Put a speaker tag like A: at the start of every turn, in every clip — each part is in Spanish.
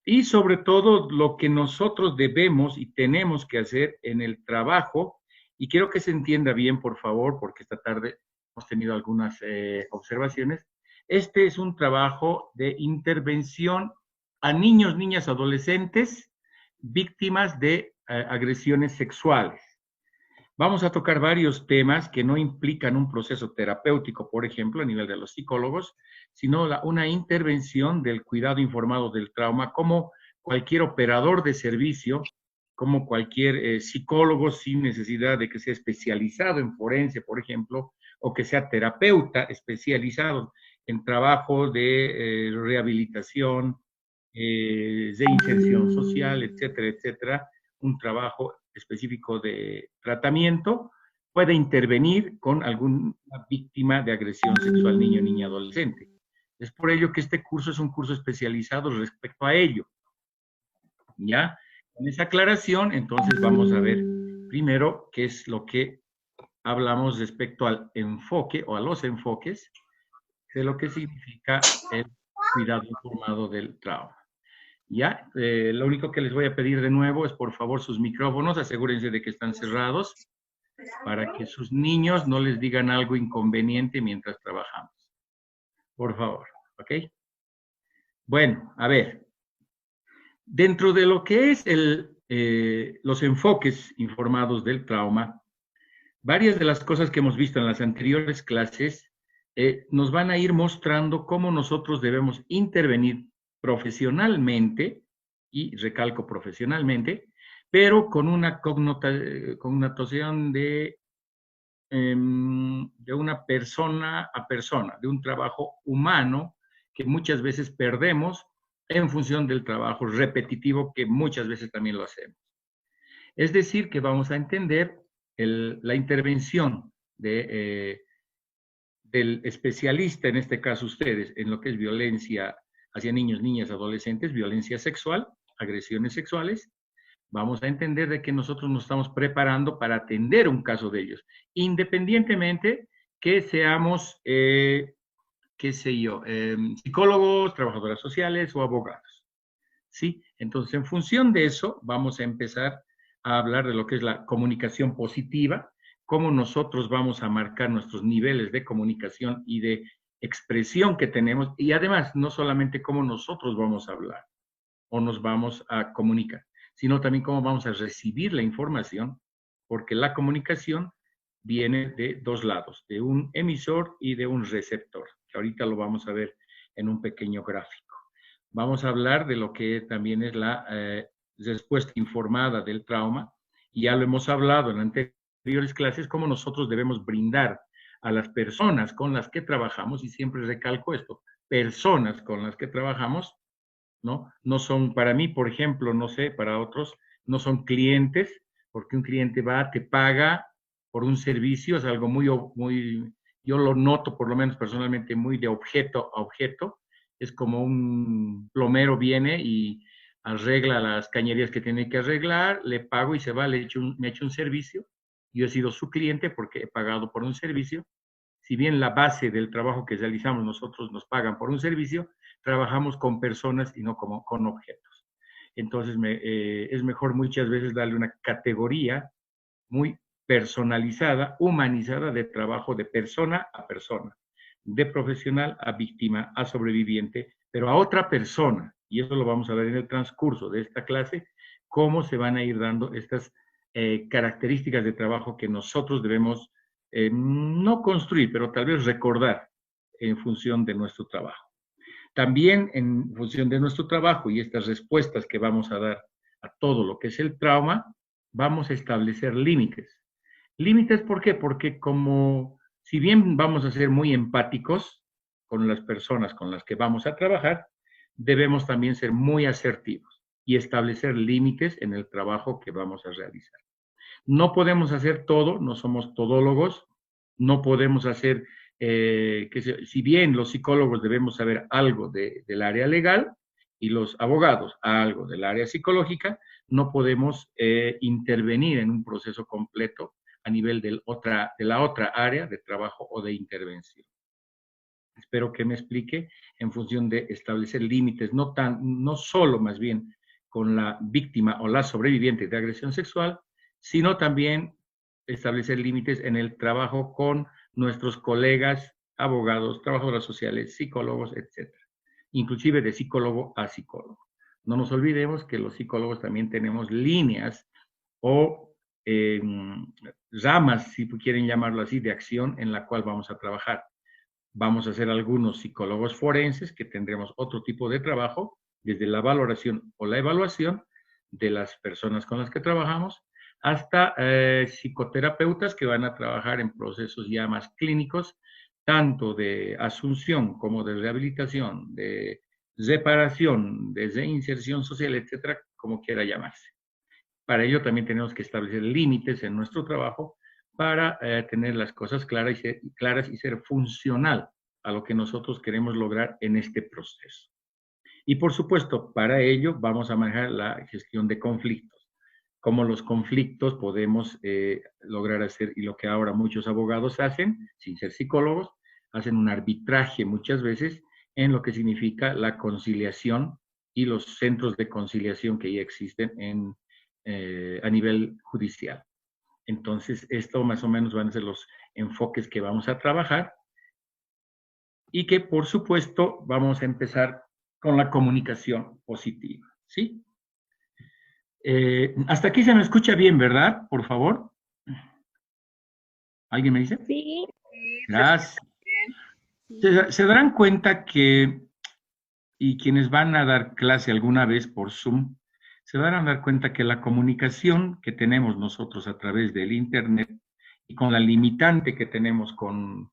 A: y sobre todo lo que nosotros debemos y tenemos que hacer en el trabajo, y quiero que se entienda bien, por favor, porque esta tarde hemos tenido algunas observaciones. Este es un trabajo de intervención a niños, niñas, adolescentes víctimas de agresiones sexuales. Vamos a tocar varios temas que no implican un proceso terapéutico, por ejemplo, a nivel de los psicólogos, sino una intervención del cuidado informado del trauma, como cualquier operador de servicio, como cualquier psicólogo sin necesidad de que sea especializado en forense, por ejemplo, o que sea terapeuta especializado en trabajo de rehabilitación, de inserción social, etcétera, etcétera, un trabajo específico de tratamiento, puede intervenir con alguna víctima de agresión sexual, niño, niña, adolescente. Es por ello que este curso es un curso especializado respecto a ello. ¿Ya? Con esa aclaración, entonces vamos a ver primero qué es lo que hablamos respecto al enfoque o a los enfoques de lo que significa el cuidado informado del trauma. Ya, lo único que les voy a pedir de nuevo es por favor sus micrófonos, asegúrense de que están cerrados para que sus niños no les digan algo inconveniente mientras trabajamos. Por favor, ¿ok? Bueno, a ver, dentro de lo que es los enfoques informados del trauma, varias de las cosas que hemos visto en las anteriores clases nos van a ir mostrando cómo nosotros debemos intervenir profesionalmente, y recalco profesionalmente, pero con una connotación de una persona a persona, de un trabajo humano que muchas veces perdemos en función del trabajo repetitivo que muchas veces también lo hacemos. Es decir, que vamos a entender la intervención del especialista, en este caso ustedes, en lo que es violencia hacia niños, niñas, adolescentes, violencia sexual, agresiones sexuales. Vamos a entender de que nosotros nos estamos preparando para atender un caso de ellos, independientemente que seamos, qué sé yo, psicólogos, trabajadoras sociales o abogados. ¿Sí? Entonces, en función de eso, vamos a empezar a hablar de lo que es la comunicación positiva, cómo nosotros vamos a marcar nuestros niveles de comunicación y de expresión que tenemos, y además, no solamente cómo nosotros vamos a hablar o nos vamos a comunicar, sino también cómo vamos a recibir la información, porque la comunicación viene de dos lados, de un emisor y de un receptor, que ahorita lo vamos a ver en un pequeño gráfico. Vamos a hablar de lo que también es la respuesta informada del trauma, y ya lo hemos hablado en anteriores clases, cómo nosotros debemos brindar a las personas con las que trabajamos, y siempre recalco esto, personas con las que trabajamos, ¿no? No son, para mí, por ejemplo, no sé, para otros, no son clientes, porque un cliente va, te paga por un servicio, es algo muy, yo lo noto por lo menos personalmente muy de objeto a objeto, es como un plomero viene y arregla las cañerías que tiene que arreglar, le pago y se va, me echo un servicio, yo he sido su cliente porque he pagado por un servicio, si bien la base del trabajo que realizamos nosotros nos pagan por un servicio, trabajamos con personas y no como, con objetos. Entonces es mejor muchas veces darle una categoría muy personalizada, humanizada de trabajo de persona a persona, de profesional a víctima, a sobreviviente, pero a otra persona. Y eso lo vamos a ver en el transcurso de esta clase, cómo se van a ir dando estas características de trabajo que nosotros debemos no construir, pero tal vez recordar en función de nuestro trabajo. También en función de nuestro trabajo y estas respuestas que vamos a dar a todo lo que es el trauma, vamos a establecer límites. Límites, ¿por qué? Porque como, si bien vamos a ser muy empáticos con las personas con las que vamos a trabajar, debemos también ser muy asertivos y establecer límites en el trabajo que vamos a realizar. No podemos hacer todo, no somos todólogos, no podemos hacer, si bien los psicólogos debemos saber algo del área legal y los abogados algo del área psicológica, no podemos intervenir en un proceso completo a nivel de la otra área de trabajo o de intervención. Espero que me explique en función de establecer límites, no solo más bien con la víctima o la sobreviviente de agresión sexual, sino también establecer límites en el trabajo con nuestros colegas, abogados, trabajadoras sociales, psicólogos, etc. Inclusive de psicólogo a psicólogo. No nos olvidemos que los psicólogos también tenemos líneas o ramas, si quieren llamarlo así, de acción en la cual vamos a trabajar. Vamos a ser algunos psicólogos forenses que tendremos otro tipo de trabajo, desde la valoración o la evaluación de las personas con las que trabajamos, hasta psicoterapeutas que van a trabajar en procesos ya más clínicos, tanto de asunción como de rehabilitación, de reparación, de reinserción social, etcétera, como quiera llamarse. Para ello también tenemos que establecer límites en nuestro trabajo para tener las cosas claras y ser funcional a lo que nosotros queremos lograr en este proceso. Y por supuesto, para ello vamos a manejar la gestión de conflictos. Cómo los conflictos podemos lograr hacer, y lo que ahora muchos abogados hacen, sin ser psicólogos, hacen un arbitraje muchas veces en lo que significa la conciliación y los centros de conciliación que ya existen a nivel judicial. Entonces, esto más o menos van a ser los enfoques que vamos a trabajar y que, por supuesto, vamos a empezar con la comunicación positiva, ¿sí? Hasta aquí se me escucha bien, ¿verdad? Por favor. ¿Alguien me dice?
B: Sí.
A: Gracias. Se darán cuenta que, y quienes van a dar clase alguna vez por Zoom, se van a dar cuenta que la comunicación que tenemos nosotros a través del Internet y con la limitante que tenemos con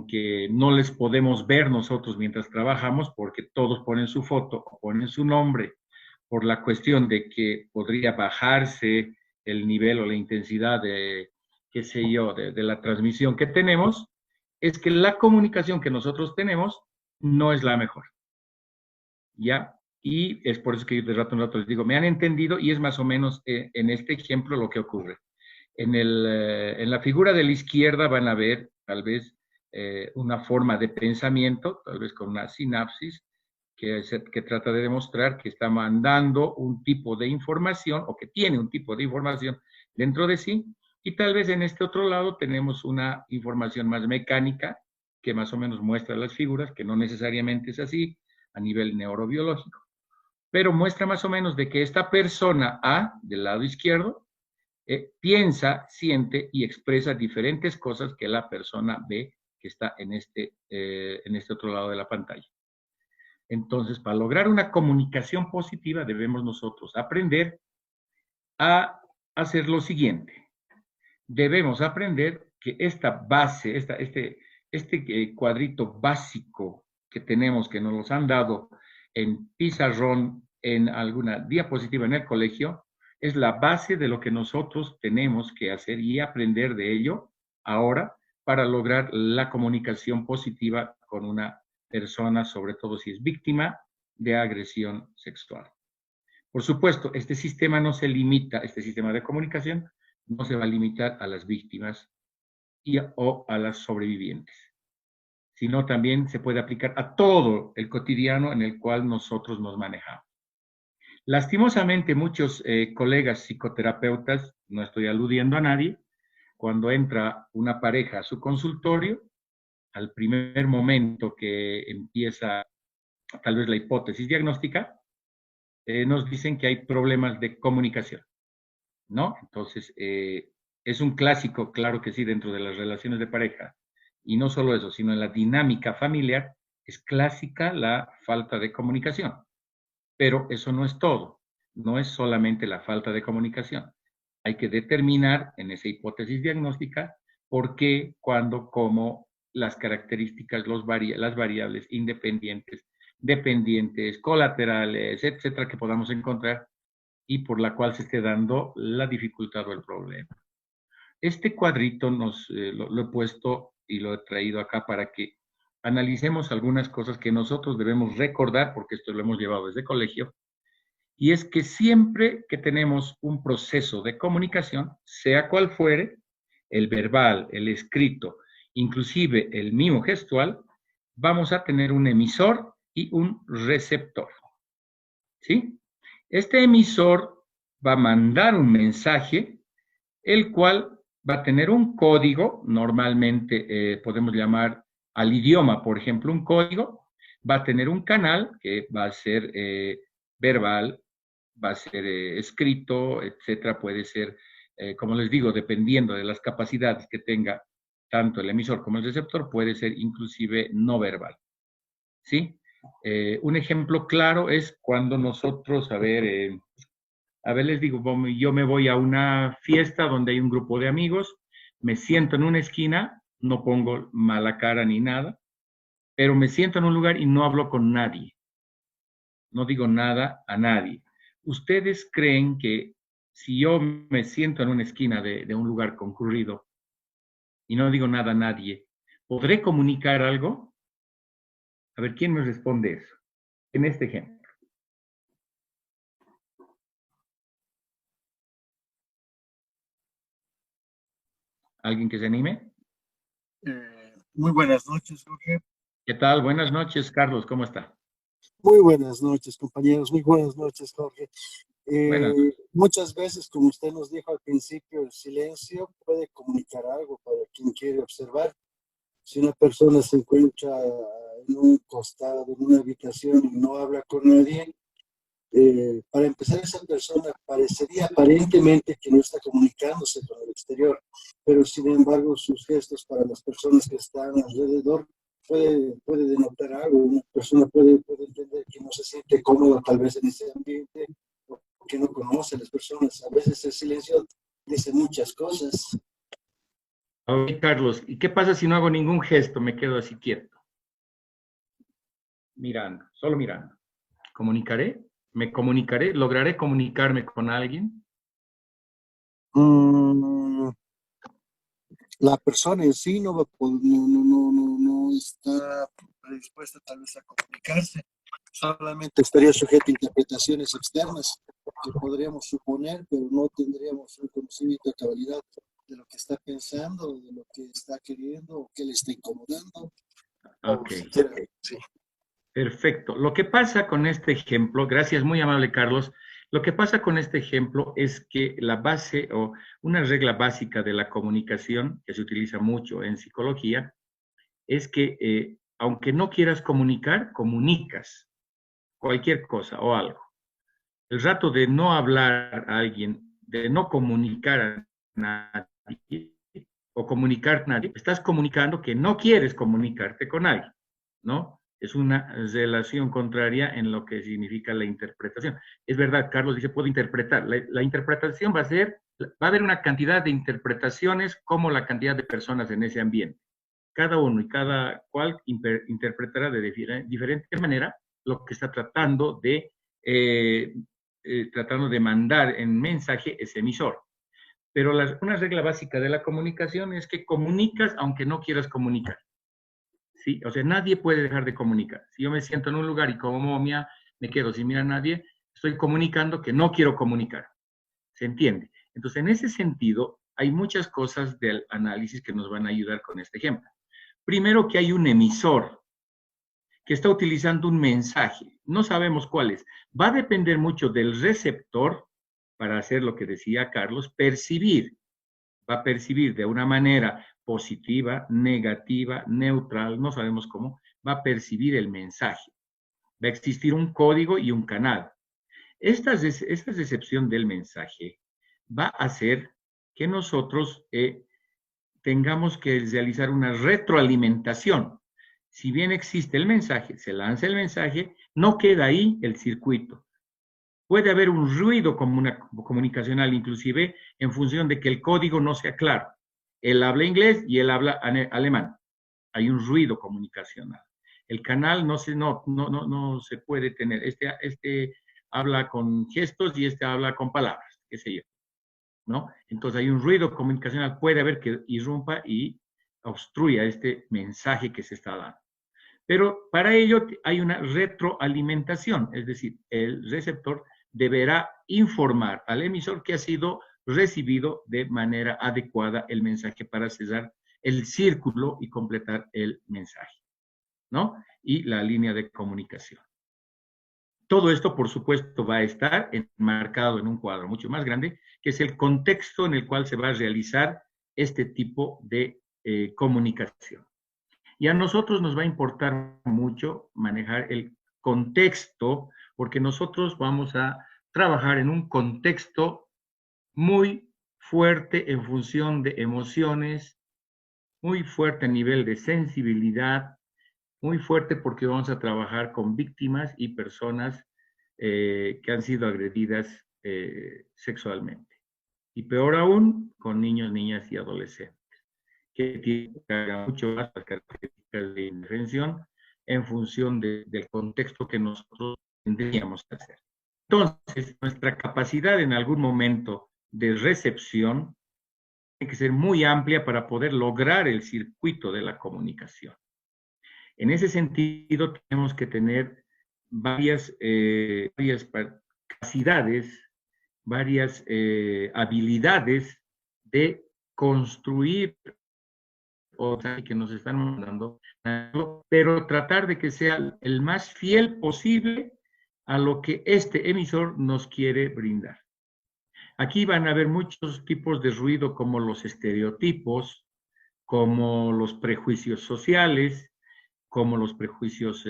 A: que no les podemos ver nosotros mientras trabajamos porque todos ponen su foto o ponen su nombre por la cuestión de que podría bajarse el nivel o la intensidad de, qué sé yo, de la transmisión que tenemos, es que la comunicación que nosotros tenemos no es la mejor. ¿Ya? Y es por eso que yo de rato en rato les digo, me han entendido y es más o menos en este ejemplo lo que ocurre. En la figura de la izquierda van a ver tal vez una forma de pensamiento, tal vez con una sinapsis, que trata de demostrar que está mandando un tipo de información o que tiene un tipo de información dentro de sí. Y tal vez en este otro lado tenemos una información más mecánica que más o menos muestra las figuras, que no necesariamente es así a nivel neurobiológico, pero muestra más o menos de que esta persona A del lado izquierdo piensa, siente y expresa diferentes cosas que la persona B que está en este otro lado de la pantalla. Entonces, para lograr una comunicación positiva debemos nosotros aprender a hacer lo siguiente. Debemos aprender que esta base, este cuadrito básico que tenemos, que nos los han dado en pizarrón, en alguna diapositiva en el colegio, es la base de lo que nosotros tenemos que hacer y aprender de ello ahora para lograr la comunicación positiva con una persona, sobre todo si es víctima de agresión sexual. Por supuesto, este sistema no se limita, este sistema de comunicación no se va a limitar a las víctimas o a las sobrevivientes, sino también se puede aplicar a todo el cotidiano en el cual nosotros nos manejamos. Lastimosamente, muchos colegas psicoterapeutas, no estoy aludiendo a nadie, cuando entra una pareja a su consultorio, al primer momento que empieza tal vez la hipótesis diagnóstica, nos dicen que hay problemas de comunicación, ¿no? Entonces, es un clásico, claro que sí, dentro de las relaciones de pareja. Y no solo eso, sino en la dinámica familiar, es clásica la falta de comunicación. Pero eso no es todo, no es solamente la falta de comunicación. Hay que determinar en esa hipótesis diagnóstica por qué, cuándo, cómo, las características, las variables independientes, dependientes, colaterales, etcétera, que podamos encontrar y por la cual se esté dando la dificultad o el problema. Este cuadrito lo he puesto y lo he traído acá para que analicemos algunas cosas que nosotros debemos recordar, porque esto lo hemos llevado desde colegio, y es que siempre que tenemos un proceso de comunicación, sea cual fuere, el verbal, el escrito, inclusive el mimo gestual, vamos a tener un emisor y un receptor, ¿sí? Este emisor va a mandar un mensaje, el cual va a tener un código, normalmente podemos llamar al idioma, por ejemplo, un código, va a tener un canal que va a ser verbal, va a ser escrito, etcétera, puede ser, como les digo, dependiendo de las capacidades que tenga tanto el emisor como el receptor, puede ser inclusive no verbal, ¿sí? Un ejemplo claro es cuando nosotros, a ver, les digo, yo me voy a una fiesta donde hay un grupo de amigos, me siento en una esquina, no pongo mala cara ni nada, pero me siento en un lugar y no hablo con nadie, no digo nada a nadie. ¿Ustedes creen que si yo me siento en una esquina de un lugar concurrido y no digo nada a nadie, podré comunicar algo? A ver, ¿quién me responde eso? En este ejemplo. ¿Alguien que se anime?
B: Muy buenas noches, Jorge.
A: ¿Qué tal? Buenas noches, Carlos, ¿cómo está?
B: Muy buenas noches, compañeros. Muy buenas noches, Jorge.
A: Buenas.
B: Muchas veces, como usted nos dijo al principio, el silencio puede comunicar algo para quien quiere observar. Si una persona se encuentra en un costado, en una habitación y no habla con nadie, para empezar, esa persona parecería aparentemente que no está comunicándose con el exterior, pero sin embargo sus gestos para las personas que están alrededor puede denotar algo. Una persona puede entender que no se siente cómoda tal vez en ese ambiente, o que no conoce a las personas. A veces el silencio dice muchas cosas.
A: Ok, Carlos, ¿y qué pasa si no hago ningún gesto? Me quedo así quieto, mirando, solo mirando. ¿Comunicaré? ¿Me comunicaré? ¿Lograré comunicarme con alguien?
B: Mm, la persona en sí no, va a no está predispuesta tal vez a comunicarse, solamente estaría sujeto a interpretaciones externas que podríamos suponer, pero no tendríamos un conocimiento de cabalidad de lo que está pensando, de lo que está queriendo o que le está incomodando, o
A: Ok,
B: siquiera, sí.
A: perfecto. Lo que pasa con este ejemplo, gracias, muy amable Carlos, lo que pasa con este ejemplo es que la base o una regla básica de la comunicación, que se utiliza mucho en psicología, es que aunque no quieras comunicar, comunicas cualquier cosa o algo. El rato de no hablar a alguien, de no comunicar a nadie o comunicar a nadie, estás comunicando que no quieres comunicarte con alguien, ¿no? Es una relación contraria en lo que significa la interpretación. Es verdad, Carlos dice, puedo interpretar. La interpretación va a haber una cantidad de interpretaciones como la cantidad de personas en ese ambiente. Cada uno y cada cual interpretará de diferente manera lo que está eh, tratando de mandar en mensaje ese emisor. Pero una regla básica de la comunicación es que comunicas aunque no quieras comunicar. ¿Sí? O sea, nadie puede dejar de comunicar. Si yo me siento en un lugar y como momia me quedo sin mirar a nadie, estoy comunicando que no quiero comunicar. ¿Se entiende? Entonces, en ese sentido, hay muchas cosas del análisis que nos van a ayudar con este ejemplo. Primero, que hay un emisor que está utilizando un mensaje. No sabemos cuál es. Va a depender mucho del receptor para hacer lo que decía Carlos, percibir. Va a percibir de una manera positiva, negativa, neutral, no sabemos cómo, va a percibir el mensaje. Va a existir un código y un canal. Esta recepción del mensaje va a hacer que nosotros tengamos que realizar una retroalimentación. Si bien existe el mensaje, se lanza el mensaje, no queda ahí el circuito. Puede haber un ruido comunicacional, inclusive en función de que el código no sea claro. Él habla inglés y él habla alemán. Hay un ruido comunicacional. El canal no se puede tener. Este habla con gestos y este habla con palabras, qué sé yo. ¿No? Entonces hay un ruido comunicacional, puede haber que irrumpa y obstruya este mensaje que se está dando. Pero para ello hay una retroalimentación, es decir, el receptor deberá informar al emisor que ha sido recibido de manera adecuada el mensaje para cerrar el círculo y completar el mensaje. ¿no? Y la línea de comunicación. Todo esto, por supuesto, va a estar enmarcado en un cuadro mucho más grande, que es el contexto en el cual se va a realizar este tipo de comunicación. Y a nosotros nos va a importar mucho manejar el contexto, porque nosotros vamos a trabajar en un contexto muy fuerte en función de emociones, muy fuerte a nivel de sensibilidad, muy fuerte porque vamos a trabajar con víctimas y personas que han sido agredidas sexualmente. Y peor aún, con niños, niñas y adolescentes, que tienen mucho más las características de indefensión en función del contexto que nosotros tendríamos que hacer. Entonces, nuestra capacidad en algún momento de recepción tiene que ser muy amplia para poder lograr el circuito de la comunicación. En ese sentido, tenemos que tener varias capacidades, varias habilidades de construir o que nos están mandando, pero tratar de que sea el más fiel posible a lo que este emisor nos quiere brindar. Aquí van a haber muchos tipos de ruido como los estereotipos, como los prejuicios sociales, como los prejuicios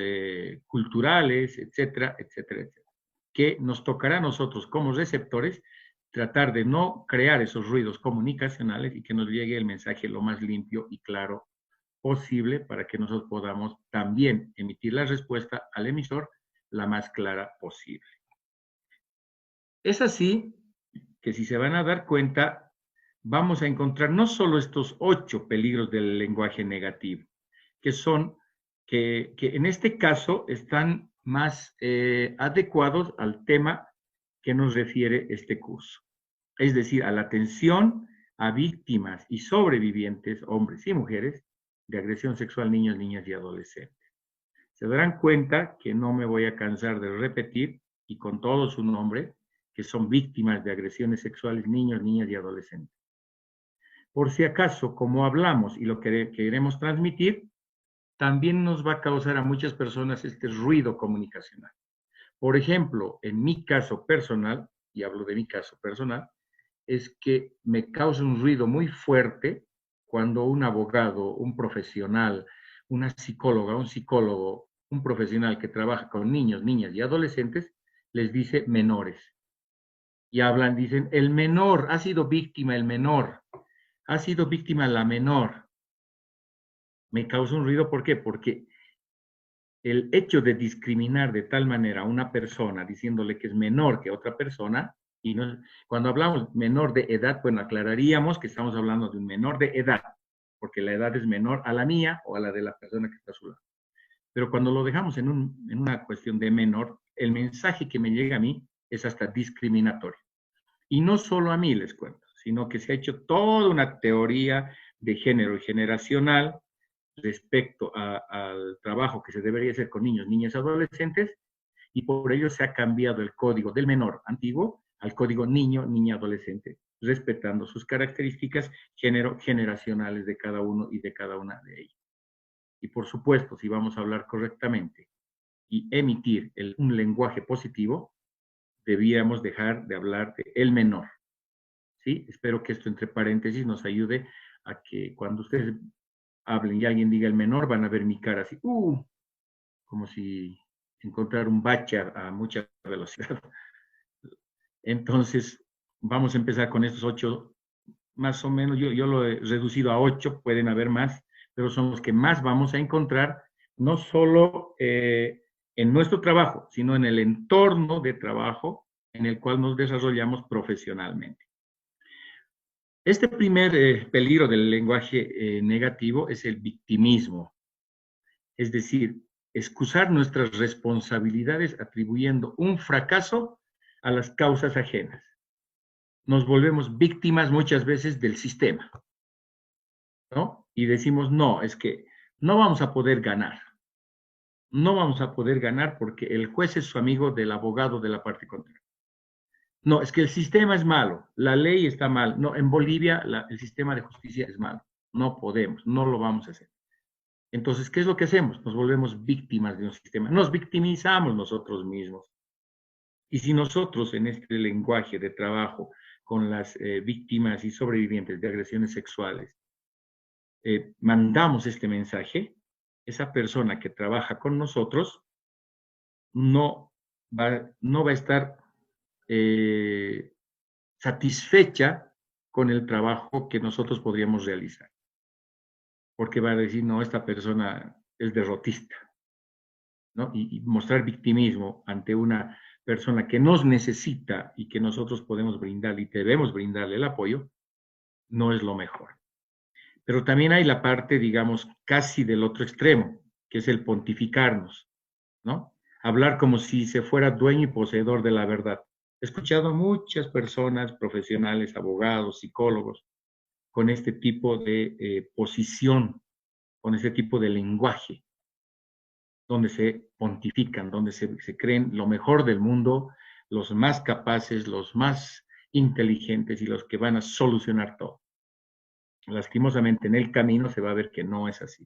A: culturales, etcétera, etcétera, etcétera, que nos tocará a nosotros como receptores tratar de no crear esos ruidos comunicacionales y que nos llegue el mensaje lo más limpio y claro posible para que nosotros podamos también emitir la respuesta al emisor la más clara posible. Es así que si se van a dar cuenta, vamos a encontrar no solo estos 8 peligros del lenguaje negativo, que son que en este caso están más adecuados al tema que nos refiere este curso. Es decir, a la atención a víctimas y sobrevivientes, hombres y mujeres, de agresión sexual, niños, niñas y adolescentes. Se darán cuenta que no me voy a cansar de repetir, y con todo su nombre, que son víctimas de agresiones sexuales, niños, niñas y adolescentes. Por si acaso, como hablamos y lo que queremos transmitir, también nos va a causar a muchas personas este ruido comunicacional. Por ejemplo, en mi caso personal, y hablo de mi caso personal, es que me causa un ruido muy fuerte cuando un abogado, un profesional, una psicóloga, un psicólogo, un profesional que trabaja con niños, niñas y adolescentes, les dice menores. Y hablan, dicen, el menor, ha sido víctima el menor, ha sido víctima la menor. Me causa un ruido, ¿por qué? Porque el hecho de discriminar de tal manera a una persona diciéndole que es menor que otra persona, y no, cuando hablamos menor de edad, bueno, aclararíamos que estamos hablando de un menor de edad, porque la edad es menor a la mía o a la de la persona que está a su lado. Pero cuando lo dejamos en una cuestión de menor, el mensaje que me llega a mí es hasta discriminatorio. Y no solo a mí, les cuento, sino que se ha hecho toda una teoría de género y generacional respecto al trabajo que se debería hacer con niños, niñas y adolescentes, y por ello se ha cambiado el código del menor antiguo al código niño, niña, adolescente, respetando sus características generacionales de cada uno y de cada una de ellas. Y por supuesto, si vamos a hablar correctamente y emitir un lenguaje positivo, debíamos dejar de hablar de el menor. ¿Sí? Espero que esto entre paréntesis nos ayude a que cuando ustedes hablen y alguien diga el menor, van a ver mi cara así, como si encontrar un bache a mucha velocidad. Entonces, vamos a empezar con estos 8, más o menos, yo lo he reducido a 8, pueden haber más, pero son los que más vamos a encontrar, no solo en nuestro trabajo, sino en el entorno de trabajo en el cual nos desarrollamos profesionalmente. Este primer peligro del lenguaje negativo es el victimismo, es decir, excusar nuestras responsabilidades atribuyendo un fracaso a las causas ajenas. Nos volvemos víctimas muchas veces del sistema, ¿no? Y decimos, no, es que no vamos a poder ganar. No vamos a poder ganar porque el juez es su amigo del abogado de la parte contraria. No, es que el sistema es malo, la ley está mal. No, en Bolivia el sistema de justicia es malo. No podemos, no lo vamos a hacer. Entonces, ¿qué es lo que hacemos? Nos volvemos víctimas de un sistema, nos victimizamos nosotros mismos. Y si nosotros en este lenguaje de trabajo con las víctimas y sobrevivientes de agresiones sexuales mandamos este mensaje, esa persona que trabaja con nosotros no va a estar eh, satisfecha con el trabajo que nosotros podríamos realizar, porque va a decir, no, esta persona es derrotista, ¿no? Y mostrar victimismo ante una persona que nos necesita y que nosotros podemos brindar y debemos brindarle el apoyo, no es lo mejor. Pero también hay la parte, digamos, casi del otro extremo, que es el pontificarnos, ¿no? Hablar como si se fuera dueño y poseedor de la verdad. He escuchado a muchas personas, profesionales, abogados, psicólogos, con este tipo de posición, con este tipo de lenguaje, donde se pontifican, donde se creen lo mejor del mundo, los más capaces, los más inteligentes y los que van a solucionar todo. Lastimosamente en el camino se va a ver que no es así.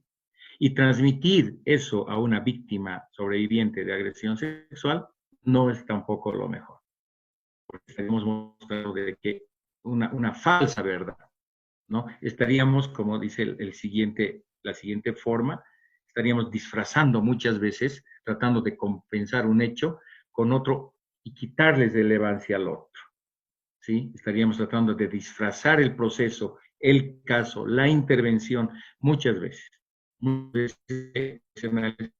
A: Y transmitir eso a una víctima sobreviviente de agresión sexual no es tampoco lo mejor, porque estaríamos mostrando de que una falsa verdad, ¿no? Estaríamos, como dice la siguiente forma, estaríamos disfrazando muchas veces, tratando de compensar un hecho con otro y quitarles relevancia al otro, ¿sí? Estaríamos tratando de disfrazar el proceso, el caso, la intervención, muchas veces. Muchas veces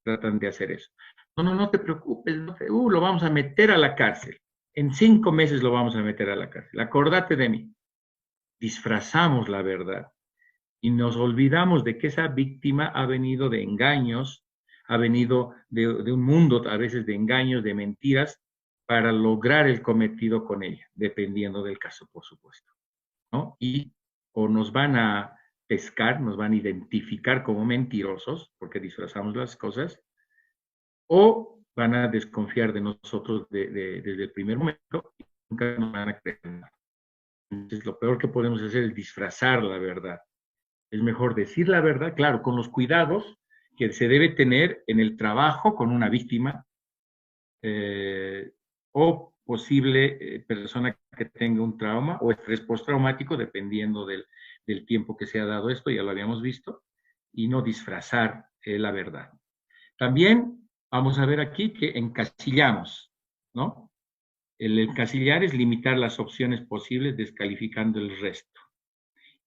A: tratan de hacer eso. No te preocupes, lo vamos a meter a la cárcel. En 5 meses lo vamos a meter a la cárcel. Acordate de mí. Disfrazamos la verdad y nos olvidamos de que esa víctima ha venido de engaños, ha venido de un mundo a veces de engaños, de mentiras, para lograr el cometido con ella, dependiendo del caso, por supuesto, ¿no? Y o nos van a pescar, nos van a identificar como mentirosos, porque disfrazamos las cosas, o van a desconfiar de nosotros desde el primer momento y nunca nos van a creer nada. Entonces, lo peor que podemos hacer es disfrazar la verdad. Es mejor decir la verdad, claro, con los cuidados que se debe tener en el trabajo con una víctima o posible persona que tenga un trauma o estrés postraumático, dependiendo del tiempo que se ha dado esto, ya lo habíamos visto, y no disfrazar la verdad. También vamos a ver aquí que encasillamos, ¿no? El encasillar es limitar las opciones posibles descalificando el resto.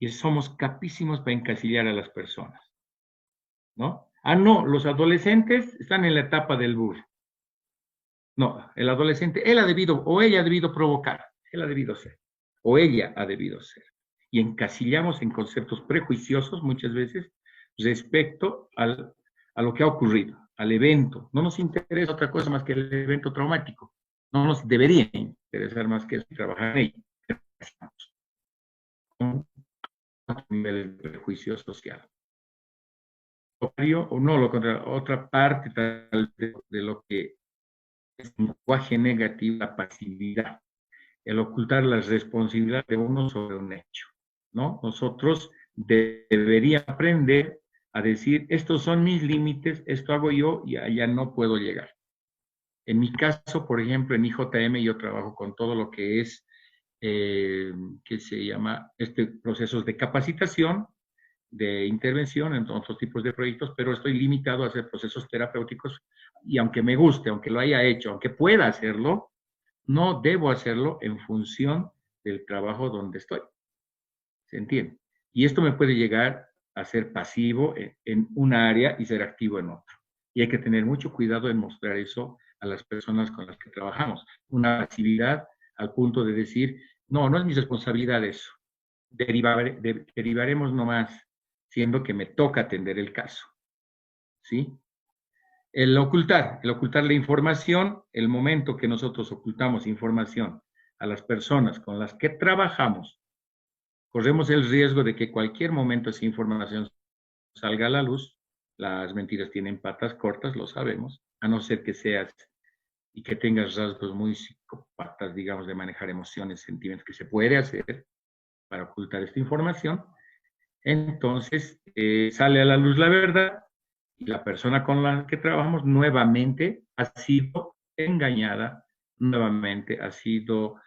A: Y somos capísimos para encasillar a las personas, ¿no? Ah, no, los adolescentes están en la etapa del burro. No, el adolescente, él ha debido, o ella ha debido provocar, él ha debido ser, o ella ha debido ser. Y encasillamos en conceptos prejuiciosos muchas veces respecto a lo que ha ocurrido, al evento. No nos interesa otra cosa más que el evento traumático. No nos debería interesar más que eso y trabajar en ello. Un nivel de prejuicio social. O no, lo contrario, otra parte de lo que es lenguaje negativo, la pasividad, el ocultar la responsabilidad de uno sobre un hecho, ¿no? Nosotros deberíamos aprender a decir, estos son mis límites, esto hago yo y allá no puedo llegar. En mi caso, por ejemplo, en IJM yo trabajo con todo lo que es, que se llama, procesos de capacitación, de intervención en otros tipos de proyectos, pero estoy limitado a hacer procesos terapéuticos y aunque me guste, aunque lo haya hecho, aunque pueda hacerlo, no debo hacerlo en función del trabajo donde estoy. ¿Se entiende? Y esto me puede llegar a ser pasivo en una área y ser activo en otra. Y hay que tener mucho cuidado en mostrar eso a las personas con las que trabajamos. Una pasividad al punto de decir, no es mi responsabilidad eso. Derivaremos nomás, siendo que me toca atender el caso. ¿Sí? El ocultar la información, el momento que nosotros ocultamos información a las personas con las que trabajamos, corremos el riesgo de que cualquier momento esa información salga a la luz. Las mentiras tienen patas cortas, lo sabemos, a no ser que seas y que tengas rasgos muy psicópatas, digamos, de manejar emociones, sentimientos, que se puede hacer para ocultar esta información. Entonces, sale a la luz la verdad Y la persona con la que trabajamos nuevamente ha sido engañada, nuevamente ha sido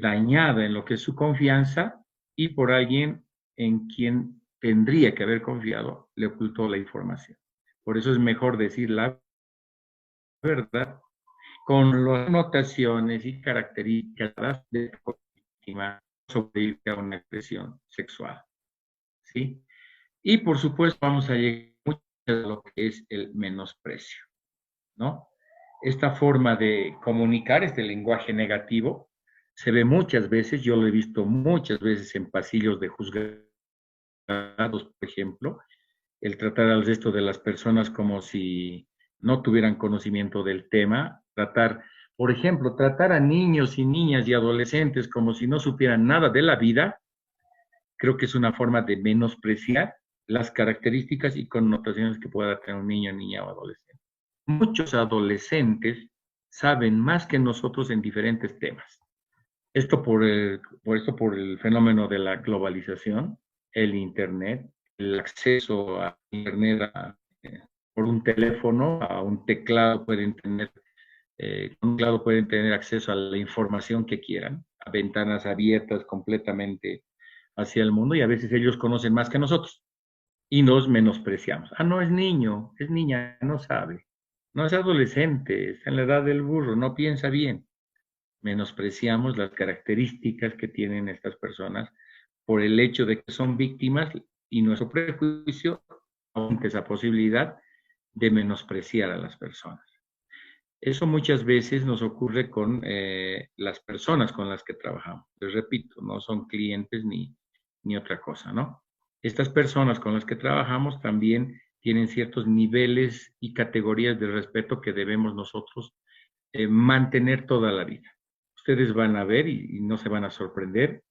A: dañada en lo que es su confianza y por alguien en quien tendría que haber confiado, le ocultó la información. Por eso es mejor decir la verdad con las notaciones y características de la víctima sobre a una agresión sexual, ¿sí? Y por supuesto vamos a llegar a lo que es el menosprecio, ¿no? Esta forma de comunicar, este lenguaje negativo, se ve muchas veces, yo lo he visto muchas veces en pasillos de juzgados, por ejemplo, el tratar al resto de las personas como si no tuvieran conocimiento del tema, tratar, por ejemplo, tratar a niños y niñas y adolescentes como si no supieran nada de la vida, creo que es una forma de menospreciar las características y connotaciones que pueda tener un niño, niña o adolescente. Muchos adolescentes saben más que nosotros en diferentes temas. Esto por el fenómeno de la globalización, el Internet, el acceso a Internet por un teléfono, a un teclado con un teclado pueden tener acceso a la información que quieran, a ventanas abiertas completamente hacia el mundo y a veces ellos conocen más que nosotros y nos menospreciamos. Ah, no es niño, es niña, no sabe, no es adolescente, está en la edad del burro, no piensa bien. Menospreciamos las características que tienen estas personas por el hecho de que son víctimas y nuestro prejuicio aunque esa posibilidad de menospreciar a las personas. Eso muchas veces nos ocurre con las personas con las que trabajamos. Les repito, no son clientes ni otra cosa, ¿no? Estas personas con las que trabajamos también tienen ciertos niveles y categorías de respeto que debemos nosotros mantener toda la vida. Ustedes van a ver y no se van a sorprender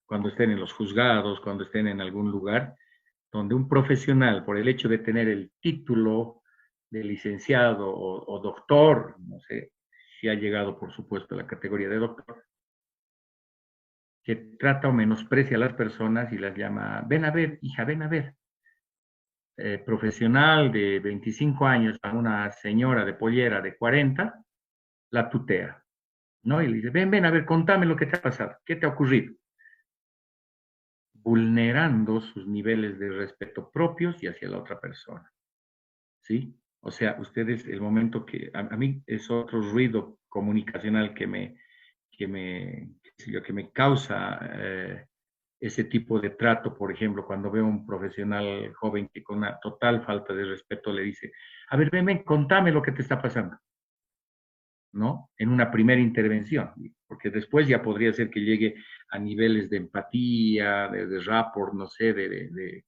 A: cuando estén en los juzgados, cuando estén en algún lugar, donde un profesional, por el hecho de tener el título de licenciado o doctor, no sé si ha llegado, por supuesto, a la categoría de doctor, que trata o menosprecia a las personas y las llama, ven a ver, hija, ven a ver. Profesional de 25 años a una señora de pollera de 40, la tutea, ¿no? Y le dice, ven, ven, a ver, contame lo que te ha pasado, qué te ha ocurrido. Vulnerando sus niveles de respeto propios y hacia la otra persona, ¿sí? O sea, ustedes, el momento que, a mí es otro ruido comunicacional que me causa ese tipo de trato, por ejemplo, cuando veo a un profesional joven que con una total falta de respeto le dice, a ver, ven, ven, contame lo que te está pasando, ¿no? En una primera intervención, porque después ya podría ser que llegue a niveles de empatía, de rapport, no sé, de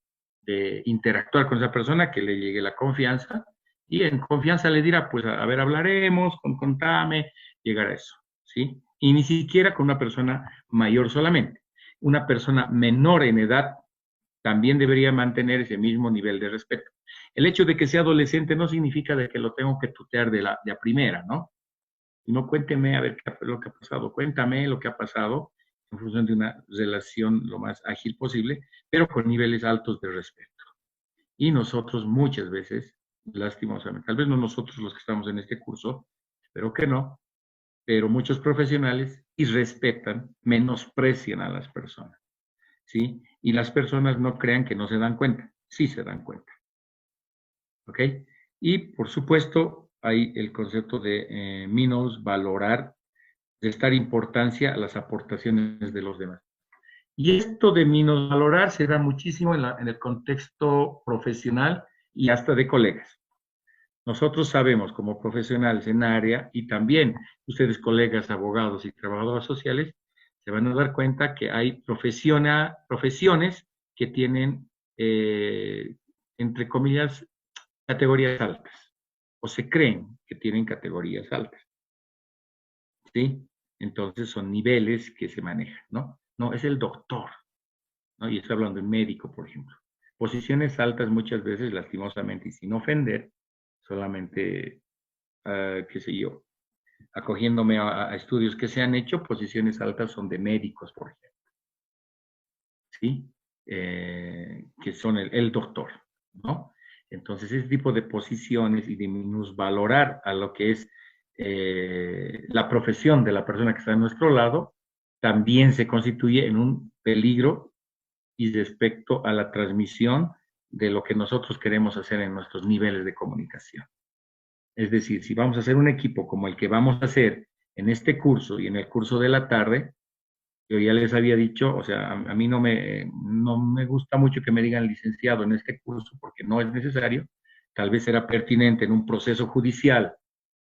A: interactuar con esa persona, que le llegue la confianza, y en confianza le dirá, pues, a ver, hablaremos, contame, llegar a eso, ¿sí? Y ni siquiera con una persona mayor solamente. Una persona menor en edad también debería mantener ese mismo nivel de respeto. El hecho de que sea adolescente no significa de que lo tengo que tutear de a primera, ¿no? No cuénteme a ver qué lo que ha pasado, cuéntame lo que ha pasado en función de una relación lo más ágil posible, pero con niveles altos de respeto. Y nosotros muchas veces, lastimosamente, tal vez no nosotros los que estamos en este curso, espero que no, pero muchos profesionales irrespetan, menosprecian a las personas, ¿sí? Y las personas no crean que no se dan cuenta, sí se dan cuenta, ¿ok? Y por supuesto, hay el concepto de valorar, de estar importancia a las aportaciones de los demás. Y esto de valorar se da muchísimo en el contexto profesional y hasta de colegas. Nosotros sabemos como profesionales en área y también ustedes colegas, abogados y trabajadoras sociales, se van a dar cuenta que hay profesiones que tienen, entre comillas, categorías altas o se creen que tienen categorías altas, ¿sí? Entonces son niveles que se manejan, ¿no? No, es el doctor, ¿no? Y estoy hablando de médico, por ejemplo. Posiciones altas muchas veces, lastimosamente, y sin ofender, solamente, qué sé yo, acogiéndome a estudios que se han hecho, posiciones altas son de médicos, por ejemplo, ¿sí? Que son el doctor, ¿no? Entonces, ese tipo de posiciones y de minusvalorar a lo que es la profesión de la persona que está a nuestro lado, también se constituye en un peligro y respecto a la transmisión de lo que nosotros queremos hacer en nuestros niveles de comunicación. Es decir, si vamos a hacer un equipo como el que vamos a hacer en este curso y en el curso de la tarde, yo ya les había dicho, o sea, a mí no me gusta mucho que me digan licenciado en este curso porque no es necesario. Tal vez será pertinente en un proceso judicial,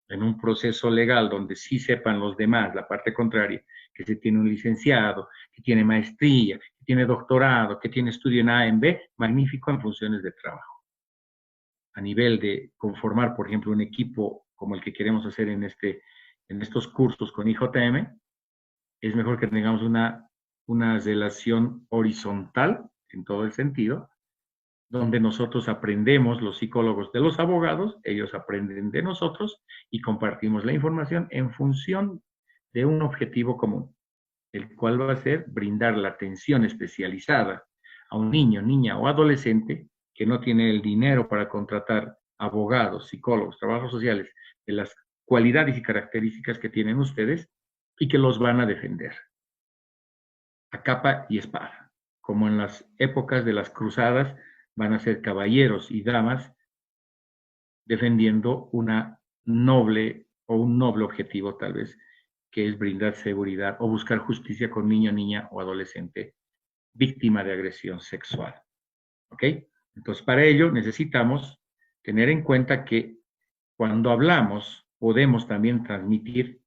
A: en un proceso legal donde sí sepan los demás, la parte contraria, que se tiene un licenciado, que tiene maestría, que tiene doctorado, que tiene estudio en A, en B, magnífico en funciones de trabajo. A nivel de conformar, por ejemplo, un equipo como el que queremos hacer en estos cursos con IJM, es mejor que tengamos una relación horizontal en todo el sentido, donde nosotros aprendemos, los psicólogos de los abogados, ellos aprenden de nosotros y compartimos la información en función de un objetivo común, el cual va a ser brindar la atención especializada a un niño, niña o adolescente que no tiene el dinero para contratar abogados, psicólogos, trabajos sociales, de las cualidades y características que tienen ustedes y que los van a defender a capa y espada. Como en las épocas de las cruzadas, van a ser caballeros y damas defendiendo una noble o un noble objetivo tal vez, que es brindar seguridad o buscar justicia con niño, niña o adolescente víctima de agresión sexual. ¿Ok? Entonces, para ello necesitamos tener en cuenta que cuando hablamos podemos también transmitir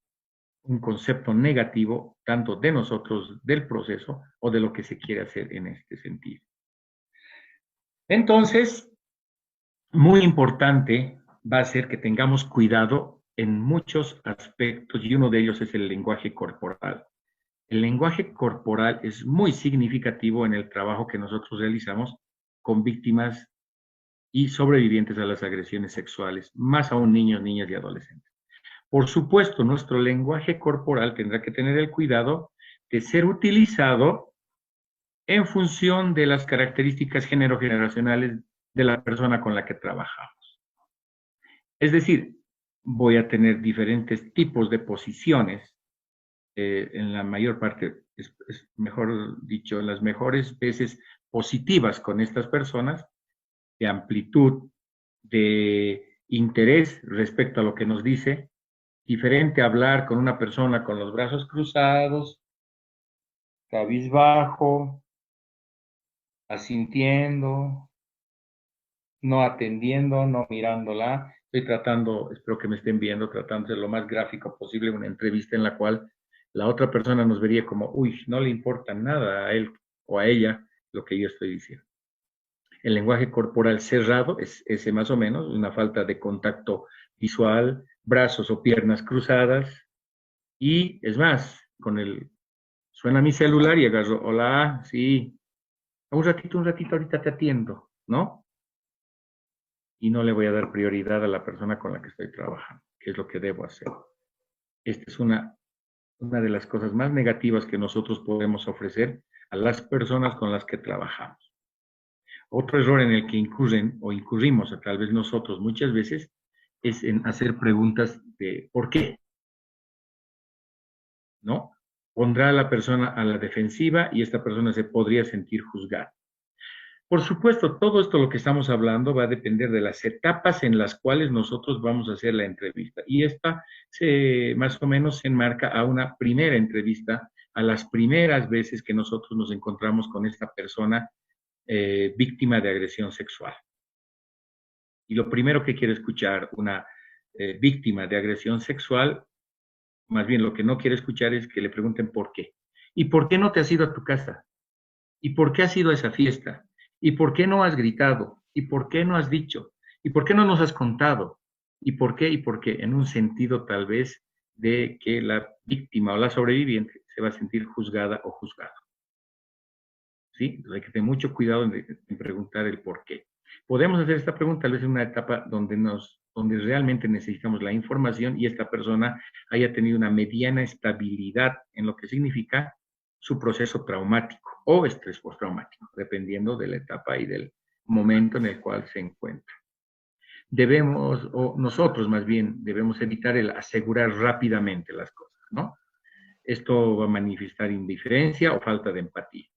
A: un concepto negativo tanto de nosotros, del proceso o de lo que se quiere hacer en este sentido. Entonces, muy importante va a ser que tengamos cuidado en muchos aspectos y uno de ellos es el lenguaje corporal. El lenguaje corporal es muy significativo en el trabajo que nosotros realizamos con víctimas y sobrevivientes a las agresiones sexuales, más aún niños, niñas y adolescentes. Por supuesto, nuestro lenguaje corporal tendrá que tener el cuidado de ser utilizado en función de las características generacionales de la persona con la que trabajamos. Es decir, voy a tener diferentes tipos de posiciones, en la mayor parte, mejor dicho, en las mejores veces positivas con estas personas, de amplitud, de interés respecto a lo que nos dice, diferente hablar con una persona con los brazos cruzados, cabizbajo, asintiendo, no atendiendo, no mirándola. Estoy tratando, espero que me estén viendo, tratando de ser lo más gráfico posible, una entrevista en la cual la otra persona nos vería como, uy, no le importa nada a él o a ella lo que yo estoy diciendo. El lenguaje corporal cerrado es ese más o menos, una falta de contacto visual, brazos o piernas cruzadas, y es más, suena mi celular y agarro, hola, sí, un ratito, ahorita te atiendo, ¿no? Y no le voy a dar prioridad a la persona con la que estoy trabajando, que es lo que debo hacer. Esta es una de las cosas más negativas que nosotros podemos ofrecer a las personas con las que trabajamos. Otro error en el que incurren o incurrimos, tal vez nosotros muchas veces, es en hacer preguntas de ¿por qué? ¿No? Pondrá a la persona a la defensiva y esta persona se podría sentir juzgada. Por supuesto, todo esto lo que estamos hablando va a depender de las etapas en las cuales nosotros vamos a hacer la entrevista. Y esta más o menos se enmarca a una primera entrevista, a las primeras veces que nosotros nos encontramos con esta persona víctima de agresión sexual. Y lo primero que quiere escuchar una víctima de agresión sexual, más bien lo que no quiere escuchar es que le pregunten por qué. ¿Y por qué no te has ido a tu casa? ¿Y por qué has ido a esa fiesta? ¿Y por qué no has gritado? ¿Y por qué no has dicho? ¿Y por qué no nos has contado? ¿Y por qué? ¿Y por qué? En un sentido tal vez de que la víctima o la sobreviviente se va a sentir juzgada o juzgado. ¿Sí? Entonces hay que tener mucho cuidado en preguntar el por qué. Podemos hacer esta pregunta tal vez en una etapa donde realmente necesitamos la información y esta persona haya tenido una mediana estabilidad en lo que significa su proceso traumático o estrés postraumático, dependiendo de la etapa y del momento en el cual se encuentra. Debemos, o nosotros más bien, debemos evitar el asegurar rápidamente las cosas, ¿no? Esto va a manifestar indiferencia o falta de empatía.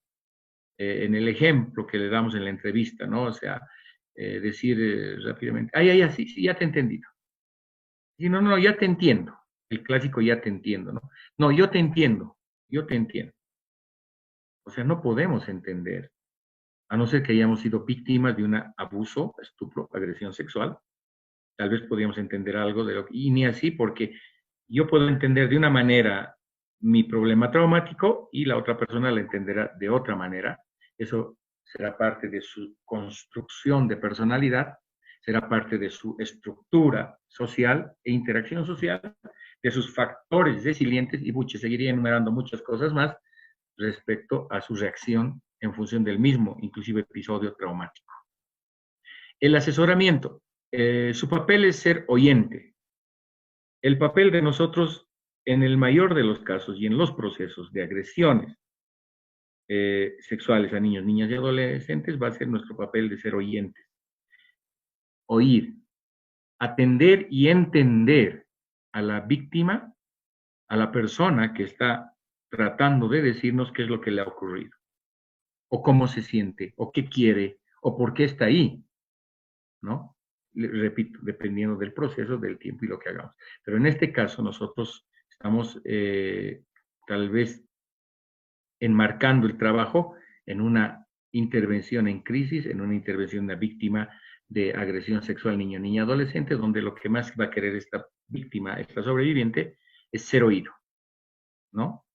A: En el ejemplo que le damos en la entrevista, ¿no? O sea, decir rápidamente, sí, sí, ya te he entendido. Y no, ya te entiendo. El clásico ya te entiendo, ¿no? No, yo te entiendo, yo te entiendo. O sea, no podemos entender, a no ser que hayamos sido víctimas de un abuso, estupro, agresión sexual. Tal vez podríamos entender algo de lo que, y ni así, porque yo puedo entender de una manera mi problema traumático y la otra persona la entenderá de otra manera. Eso será parte de su construcción de personalidad, será parte de su estructura social e interacción social, de sus factores resilientes, y seguiría enumerando muchas cosas más respecto a su reacción en función del mismo, inclusive episodio traumático. El asesoramiento, su papel es ser oyente. El papel de nosotros, en el mayor de los casos y en los procesos de agresiones sexuales a niños, niñas y adolescentes, va a ser nuestro papel de ser oyentes. Oír, atender y entender a la víctima, a la persona que está tratando de decirnos qué es lo que le ha ocurrido, o cómo se siente, o qué quiere, o por qué está ahí, ¿no? Repito, dependiendo del proceso, del tiempo y lo que hagamos. Pero en este caso nosotros estamos tal vez enmarcando el trabajo en una intervención en crisis, en una intervención de una víctima de agresión sexual niño, niña, adolescente, donde lo que más va a querer esta víctima, esta sobreviviente, es ser oído, ¿no?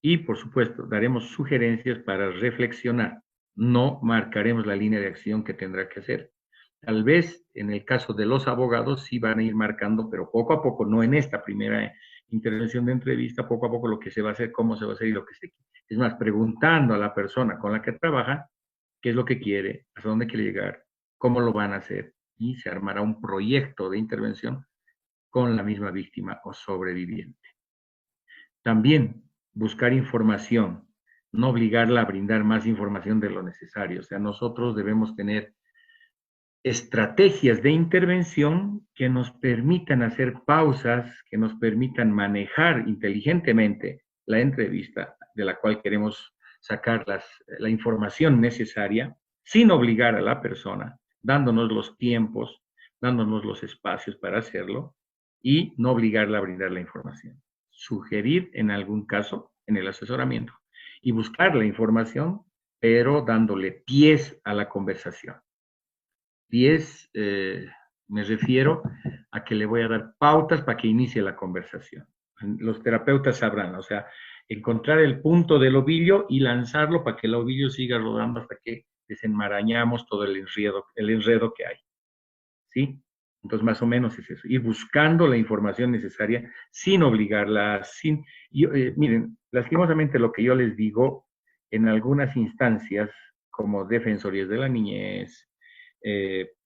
A: Y, por supuesto, daremos sugerencias para reflexionar. No marcaremos la línea de acción que tendrá que hacer. Tal vez en el caso de los abogados sí van a ir marcando, pero poco a poco, no en esta primera intervención de entrevista, poco a poco lo que se va a hacer, cómo se va a hacer y lo que se quiere. Es más, preguntando a la persona con la que trabaja qué es lo que quiere, hasta dónde quiere llegar, cómo lo van a hacer, y se armará un proyecto de intervención con la misma víctima o sobreviviente. También buscar información, no obligarla a brindar más información de lo necesario. O sea, nosotros debemos tener estrategias de intervención que nos permitan hacer pausas, que nos permitan manejar inteligentemente la entrevista de la cual queremos sacar la información necesaria, sin obligar a la persona, dándonos los tiempos, dándonos los espacios para hacerlo y no obligarla a brindar la información. Sugerir en algún caso en el asesoramiento y buscar la información, pero dándole pies a la conversación. 10, me refiero a que le voy a dar pautas para que inicie la conversación. Los terapeutas sabrán, o sea, encontrar el punto del ovillo y lanzarlo para que el ovillo siga rodando hasta que desenmarañamos todo el enredo que hay. ¿Sí? Entonces, más o menos es eso, ir buscando la información necesaria sin obligarla, miren, lastimosamente lo que yo les digo en algunas instancias, como defensorías de la niñez,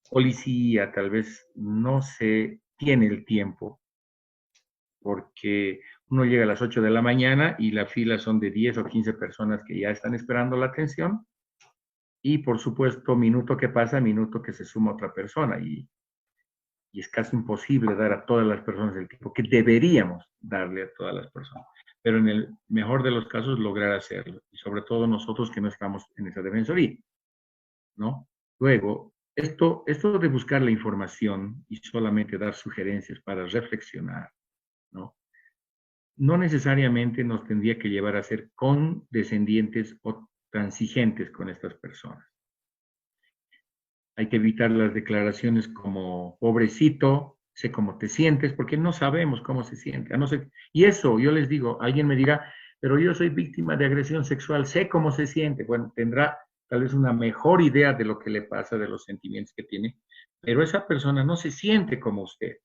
A: policía, tal vez no se tiene el tiempo, porque uno llega a las 8 de la mañana y la fila son de 10 o 15 personas que ya están esperando la atención, y por supuesto, minuto que pasa, minuto que se suma otra persona, y es casi imposible dar a todas las personas el tiempo que deberíamos darle a todas las personas. Pero en el mejor de los casos lograr hacerlo, y sobre todo nosotros que no estamos en esa defensoría, ¿no? Luego, esto de buscar la información y solamente dar sugerencias para reflexionar, ¿no? No necesariamente nos tendría que llevar a ser condescendientes o transigentes con estas personas. Hay que evitar las declaraciones como pobrecito, sé cómo te sientes, porque no sabemos cómo se siente. A no ser, y eso, yo les digo, alguien me dirá, pero yo soy víctima de agresión sexual, sé cómo se siente. Bueno, tendrá tal vez una mejor idea de lo que le pasa, de los sentimientos que tiene, pero esa persona no se siente como usted,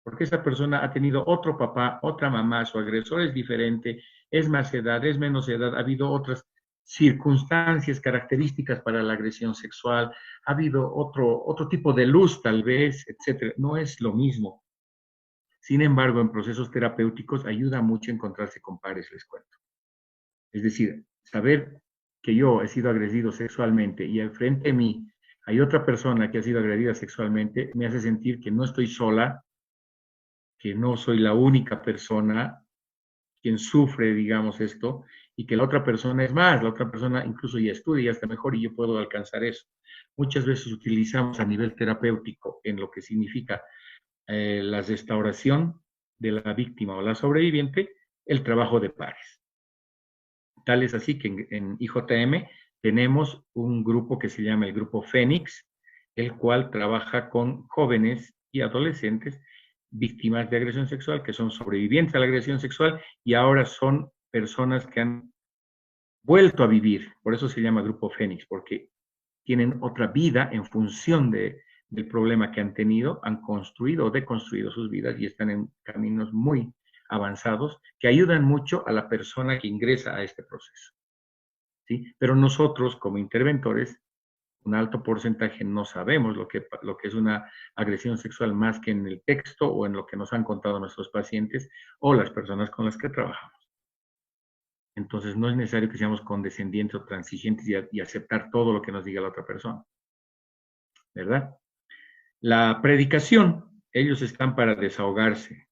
A: porque esa persona ha tenido otro papá, otra mamá, su agresor es diferente, es más edad, es menos edad, ha habido otras circunstancias, características para la agresión sexual, ha habido otro tipo de luz tal vez, etcétera. No es lo mismo. Sin embargo, en procesos terapéuticos ayuda mucho encontrarse con pares, les cuento. Es decir, saber que yo he sido agredido sexualmente y al frente de mí hay otra persona que ha sido agredida sexualmente, me hace sentir que no estoy sola, que no soy la única persona quien sufre, digamos, esto, y que la otra persona es más, la otra persona incluso ya estudia, ya está mejor y yo puedo alcanzar eso. Muchas veces utilizamos a nivel terapéutico en lo que significa la restauración de la víctima o la sobreviviente, el trabajo de pares. Tal es así que en IJM tenemos un grupo que se llama el Grupo Fénix, el cual trabaja con jóvenes y adolescentes víctimas de agresión sexual, que son sobrevivientes a la agresión sexual y ahora son personas que han vuelto a vivir. Por eso se llama Grupo Fénix, porque tienen otra vida en función del problema que han tenido, han construido o deconstruido sus vidas y están en caminos muy avanzados que ayudan mucho a la persona que ingresa a este proceso. ¿Sí? Pero nosotros, como interventores, un alto porcentaje no sabemos lo que es una agresión sexual más que en el texto o en lo que nos han contado nuestros pacientes o las personas con las que trabajamos. Entonces, no es necesario que seamos condescendientes o transigentes y aceptar todo lo que nos diga la otra persona, ¿verdad? La predicación, ellos están para desahogarse.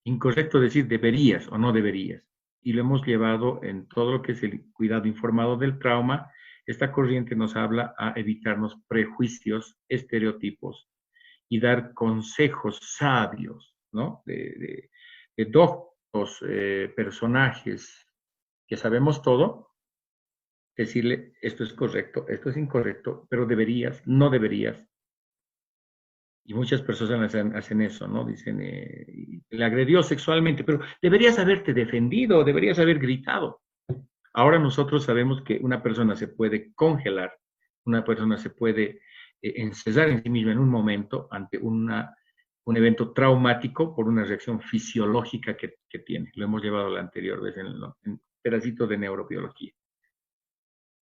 A: Incorrecto decir deberías o no deberías. Y lo hemos llevado en todo lo que es el cuidado informado del trauma. Esta corriente nos habla a evitarnos prejuicios, estereotipos y dar consejos sabios, ¿no? De doctos, personajes que sabemos todo, decirle esto es correcto, esto es incorrecto, pero deberías, no deberías. Y muchas personas hacen eso, ¿no? Dicen, le agredió sexualmente, pero deberías haberte defendido, deberías haber gritado. Ahora nosotros sabemos que una persona se puede congelar, una persona se puede encerrar en sí misma en un momento ante un evento traumático por una reacción fisiológica que tiene. Lo hemos llevado la anterior vez en pedacito de neurobiología.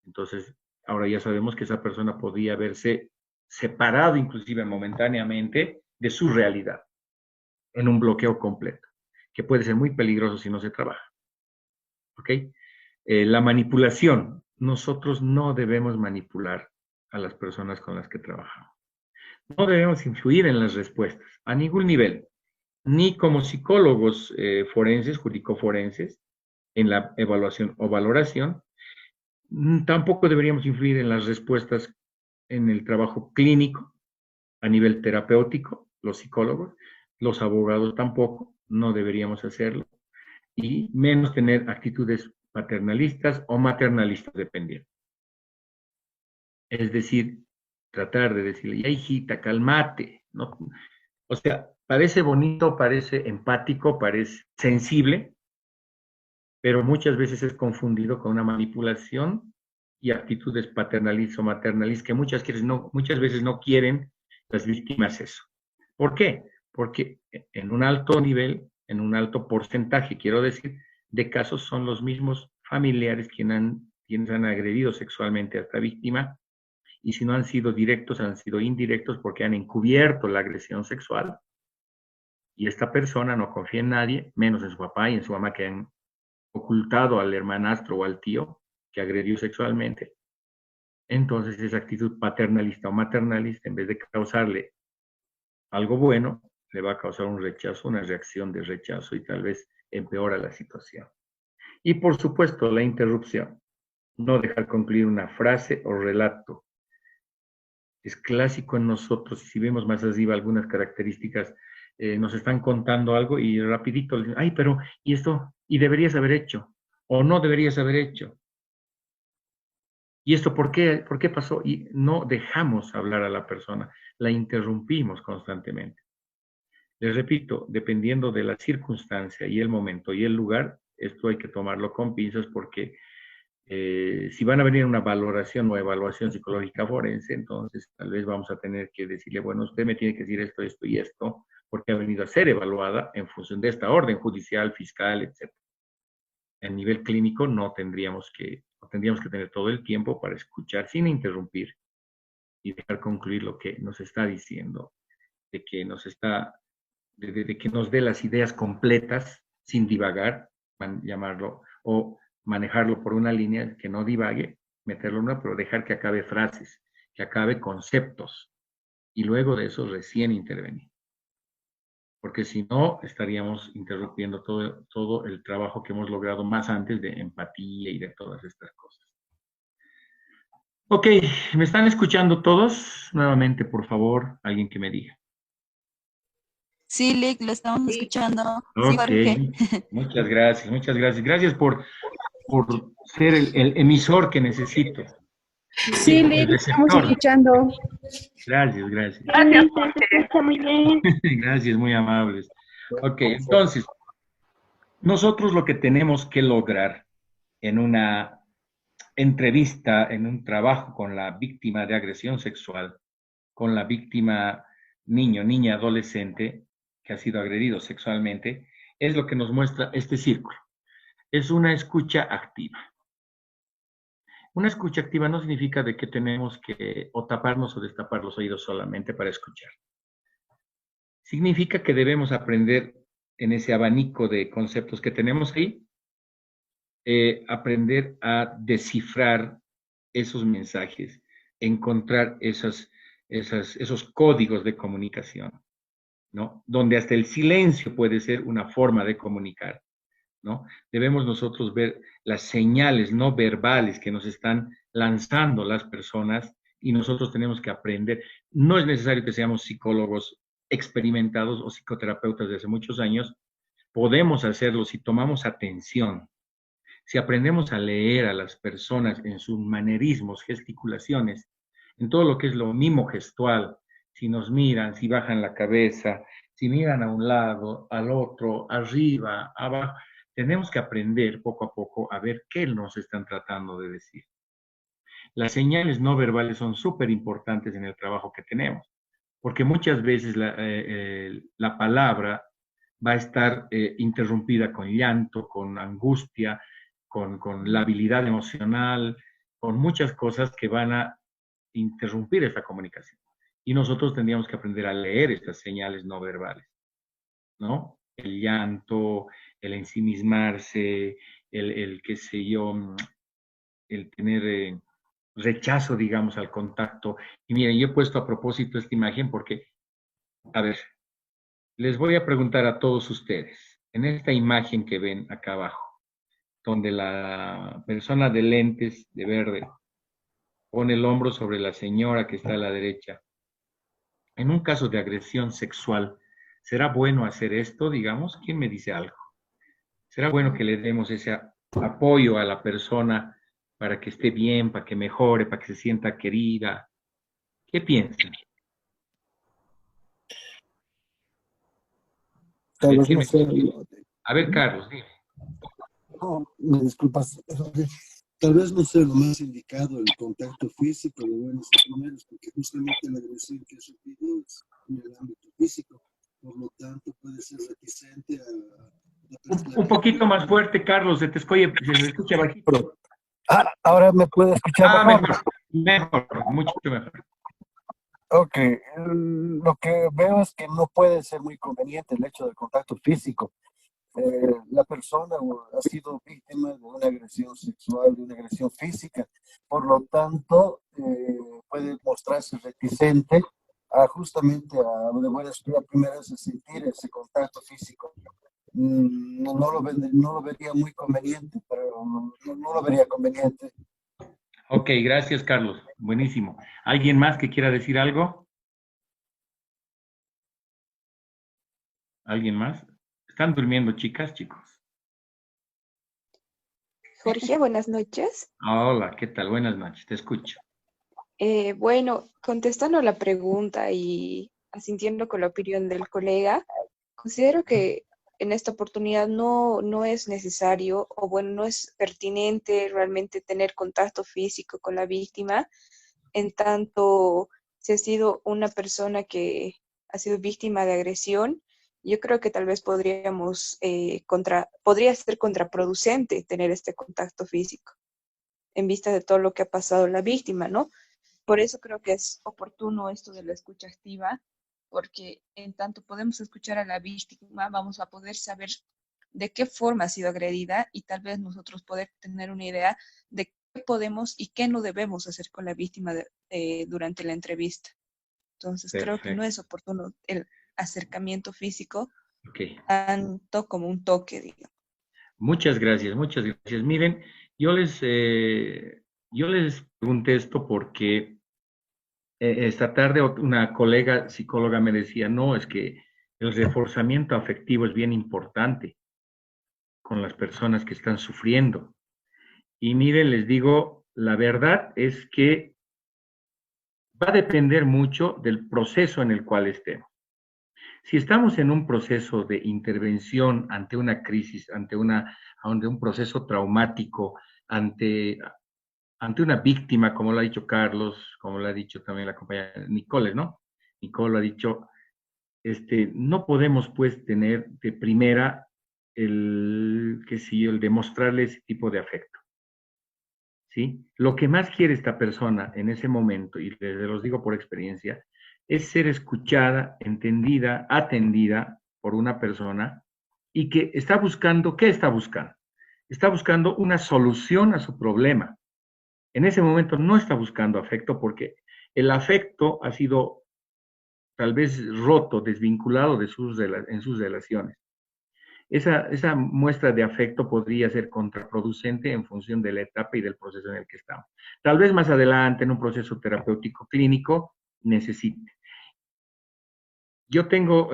A: Entonces, ahora ya sabemos que esa persona podía haberse separado inclusive momentáneamente de su realidad en un bloqueo completo, que puede ser muy peligroso si no se trabaja. ¿Ok? La manipulación. Nosotros no debemos manipular a las personas con las que trabajamos. No debemos influir en las respuestas a ningún nivel, ni como psicólogos forenses, jurídico-forenses, en la evaluación o valoración. Tampoco deberíamos influir en las respuestas en el trabajo clínico a nivel terapéutico, los psicólogos, los abogados tampoco, no deberíamos hacerlo, y menos tener actitudes paternalistas o maternalistas, dependiendo. Es decir, tratar de decirle, ya hijita, calmate, ¿no? O sea, parece bonito, parece empático, parece sensible, pero muchas veces es confundido con una manipulación y actitudes paternalistas o maternalistas que muchas veces no quieren las víctimas eso. ¿Por qué? Porque en un alto nivel, en un alto porcentaje, quiero decir, de casos son los mismos familiares quienes han agredido sexualmente a esta víctima, y si no han sido directos, han sido indirectos porque han encubierto la agresión sexual, y esta persona no confía en nadie, menos en su papá y en su mamá, que han ocultado al hermanastro o al tío que agredió sexualmente. Entonces esa actitud paternalista o maternalista, en vez de causarle algo bueno, le va a causar un rechazo, una reacción de rechazo y tal vez empeora la situación. Y por supuesto, la interrupción. No dejar concluir una frase o relato. Es clásico en nosotros, y si vemos más arriba algunas características, nos están contando algo y rapidito le dicen, ay, pero, ¿y esto? ¿Y deberías haber hecho? ¿O no deberías haber hecho? ¿Y esto por qué pasó? Y no dejamos hablar a la persona, la interrumpimos constantemente. Les repito, dependiendo de la circunstancia y el momento y el lugar, esto hay que tomarlo con pinzas porque si van a venir una valoración o evaluación psicológica forense, entonces tal vez vamos a tener que decirle, bueno, usted me tiene que decir esto, esto y esto, porque ha venido a ser evaluada en función de esta orden judicial, fiscal, etc. En nivel clínico no tendríamos que tener todo el tiempo para escuchar sin interrumpir y dejar concluir lo que nos está diciendo, de que de que nos dé las ideas completas sin divagar, llamarlo, o manejarlo por una línea que no divague, meterlo en una, pero dejar que acabe frases que acabe conceptos y luego de eso recién intervenir. Porque si no, estaríamos interrumpiendo todo el trabajo que hemos logrado más antes de empatía y de todas estas cosas. Ok, ¿me están escuchando todos? Nuevamente, por favor, alguien que me diga.
C: Sí, Lick, lo estamos escuchando. Sí,
A: Ok,
C: Jorge.
A: muchas gracias, muchas gracias. Gracias por ser el emisor que necesito,
D: Sí,
A: el
D: Lick, estamos
A: receptor.
D: escuchando.
A: Gracias, gracias.
D: Gracias, se escucha muy bien.
A: Gracias, muy amables. Ok, entonces, nosotros lo que tenemos que lograr en una entrevista, en un trabajo con la víctima de agresión sexual, con la víctima niño, niña, adolescente que ha sido agredido sexualmente, es lo que nos muestra este círculo. Es una escucha activa. Una escucha activa no significa de que tenemos que o taparnos o destapar los oídos solamente para escuchar. Significa que debemos aprender en ese abanico de conceptos que tenemos ahí, aprender a descifrar esos mensajes, encontrar esos códigos de comunicación, ¿no? Donde hasta el silencio puede ser una forma de comunicar, ¿no? Debemos nosotros ver las señales no verbales que nos están lanzando las personas y nosotros tenemos que aprender. No es necesario que seamos psicólogos experimentados o psicoterapeutas de hace muchos años, podemos hacerlo si tomamos atención, si aprendemos a leer a las personas en sus manerismos, gesticulaciones, en todo lo que es lo mimo gestual, si nos miran, si bajan la cabeza, si miran a un lado, al otro, arriba, abajo, tenemos que aprender poco a poco a ver qué nos están tratando de decir. Las señales no verbales son súper importantes en el trabajo que tenemos, porque muchas veces la palabra va a estar interrumpida con llanto, con angustia, con labilidad emocional, con muchas cosas que van a interrumpir esta comunicación. Y nosotros tendríamos que aprender a leer estas señales no verbales, ¿no? El llanto, el ensimismarse, qué sé yo, el tener rechazo, digamos, al contacto. Y miren, yo he puesto a propósito esta imagen porque, a ver, les voy a preguntar a todos ustedes, en esta imagen que ven acá abajo, donde la persona de lentes de verde pone el hombro sobre la señora que está a la derecha, en un caso de agresión sexual, ¿será bueno hacer esto, digamos? ¿Quién me dice algo? ¿Será bueno que le demos ese apoyo a la persona para que esté bien, para que mejore, para que se sienta querida? ¿Qué piensan? A
B: Tal
A: ver,
B: vez
A: ¿quién
B: no
A: me
B: sea,
A: dice? A ver, Carlos, dime.
B: no, me disculpas, tal vez no sea lo más indicado el contacto físico de buenos y primeros, porque justamente la agresión que ha sufrido es en el ámbito físico, por lo tanto puede ser reticente a la
A: Un poquito
B: víctima.
A: más fuerte, Carlos, se te escucha bajito.
B: Ahora me puede escuchar
A: Ah,
B: mejor.
A: mejor, mucho mejor.
B: Ok, lo que veo es que no puede ser muy conveniente el hecho del contacto físico. La persona ha sido víctima de una agresión sexual, de una agresión física, por lo tanto puede mostrarse reticente a justamente de buenas primeras a sentir ese contacto físico. No lo vería muy conveniente, pero no lo vería conveniente.
A: Ok, gracias, Carlos. Buenísimo. ¿Alguien más que quiera decir algo? ¿Alguien más? ¿Están durmiendo, chicas, chicos?
E: Jorge, buenas noches.
A: Hola, ¿qué tal? Buenas noches, te escucho.
E: Bueno, contestando a la pregunta y asintiendo con la opinión del colega, considero que en esta oportunidad no es necesario o bueno, no es pertinente realmente tener contacto físico con la víctima, en tanto si ha sido una persona que ha sido víctima de agresión. Yo creo que tal vez podría ser contraproducente tener este contacto físico en vista de todo lo que ha pasado la víctima, ¿no? Por eso creo que es oportuno esto de la escucha activa, porque en tanto podemos escuchar a la víctima, vamos a poder saber de qué forma ha sido agredida y tal vez nosotros poder tener una idea de
C: podemos y qué no debemos hacer con la víctima durante la entrevista. Entonces, creo que no
A: Perfecto.
C: es oportuno el acercamiento físico
A: Ok.
C: tanto como un toque, digamos.
A: Muchas gracias, muchas gracias. Miren, yo les pregunté esto porque esta tarde una colega psicóloga me decía, no, es que el reforzamiento afectivo es bien importante con las personas que están sufriendo. Y miren, les digo, la verdad es que va a depender mucho del proceso en el cual estemos. Si estamos en un proceso de intervención ante una crisis, ante un proceso traumático, ante, ante una víctima, como lo ha dicho Carlos, como lo ha dicho también la compañera Nicole, ¿no? Nicole lo ha dicho, no podemos pues tener de primera el demostrarle ese tipo de afecto. ¿Sí? Lo que más quiere esta persona en ese momento, y les los digo por experiencia, es ser escuchada, entendida, atendida por una persona y que está buscando, ¿qué está buscando? Está buscando una solución a su problema. En ese momento no está buscando afecto porque el afecto ha sido tal vez roto, desvinculado en sus relaciones. Esa muestra de afecto podría ser contraproducente en función de la etapa y del proceso en el que estamos. Tal vez más adelante, en un proceso terapéutico clínico, necesite. Yo tengo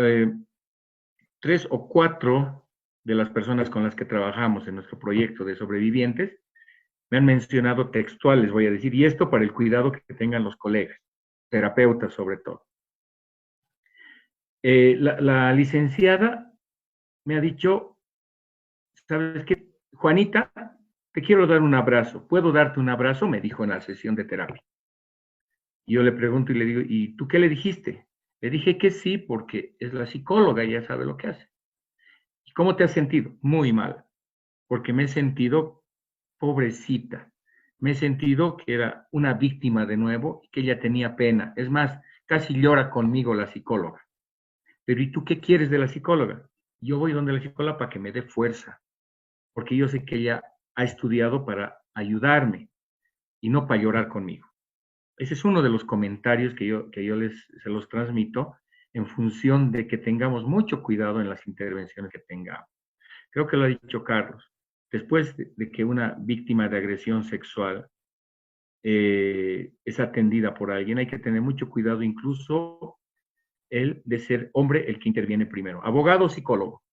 A: 3 o 4 de las personas con las que trabajamos en nuestro proyecto de sobrevivientes, me han mencionado textuales, voy a decir, y esto para el cuidado que tengan los colegas, terapeutas sobre todo. La licenciada me ha dicho, ¿sabes qué? Juanita, te quiero dar un abrazo. ¿Puedo darte un abrazo? Me dijo en la sesión de terapia. Y yo le pregunto y le digo, ¿y tú qué le dijiste? Le dije que sí, porque es la psicóloga y ya sabe lo que hace. ¿Y cómo te has sentido? Muy mal, porque me he sentido pobrecita. Me he sentido que era una víctima de nuevo y que ella tenía pena. Es más, casi llora conmigo la psicóloga. Pero ¿y tú qué quieres de la psicóloga? Yo voy donde la psicóloga para que me dé fuerza, porque yo sé que ella ha estudiado para ayudarme y no para llorar conmigo. Ese es uno de los comentarios que yo se los transmito en función de que tengamos mucho cuidado en las intervenciones que tengamos. Creo que lo ha dicho Carlos. Después de que una víctima de agresión sexual es atendida por alguien, hay que tener mucho cuidado, incluso el de ser hombre el que interviene primero. Abogado o psicólogo,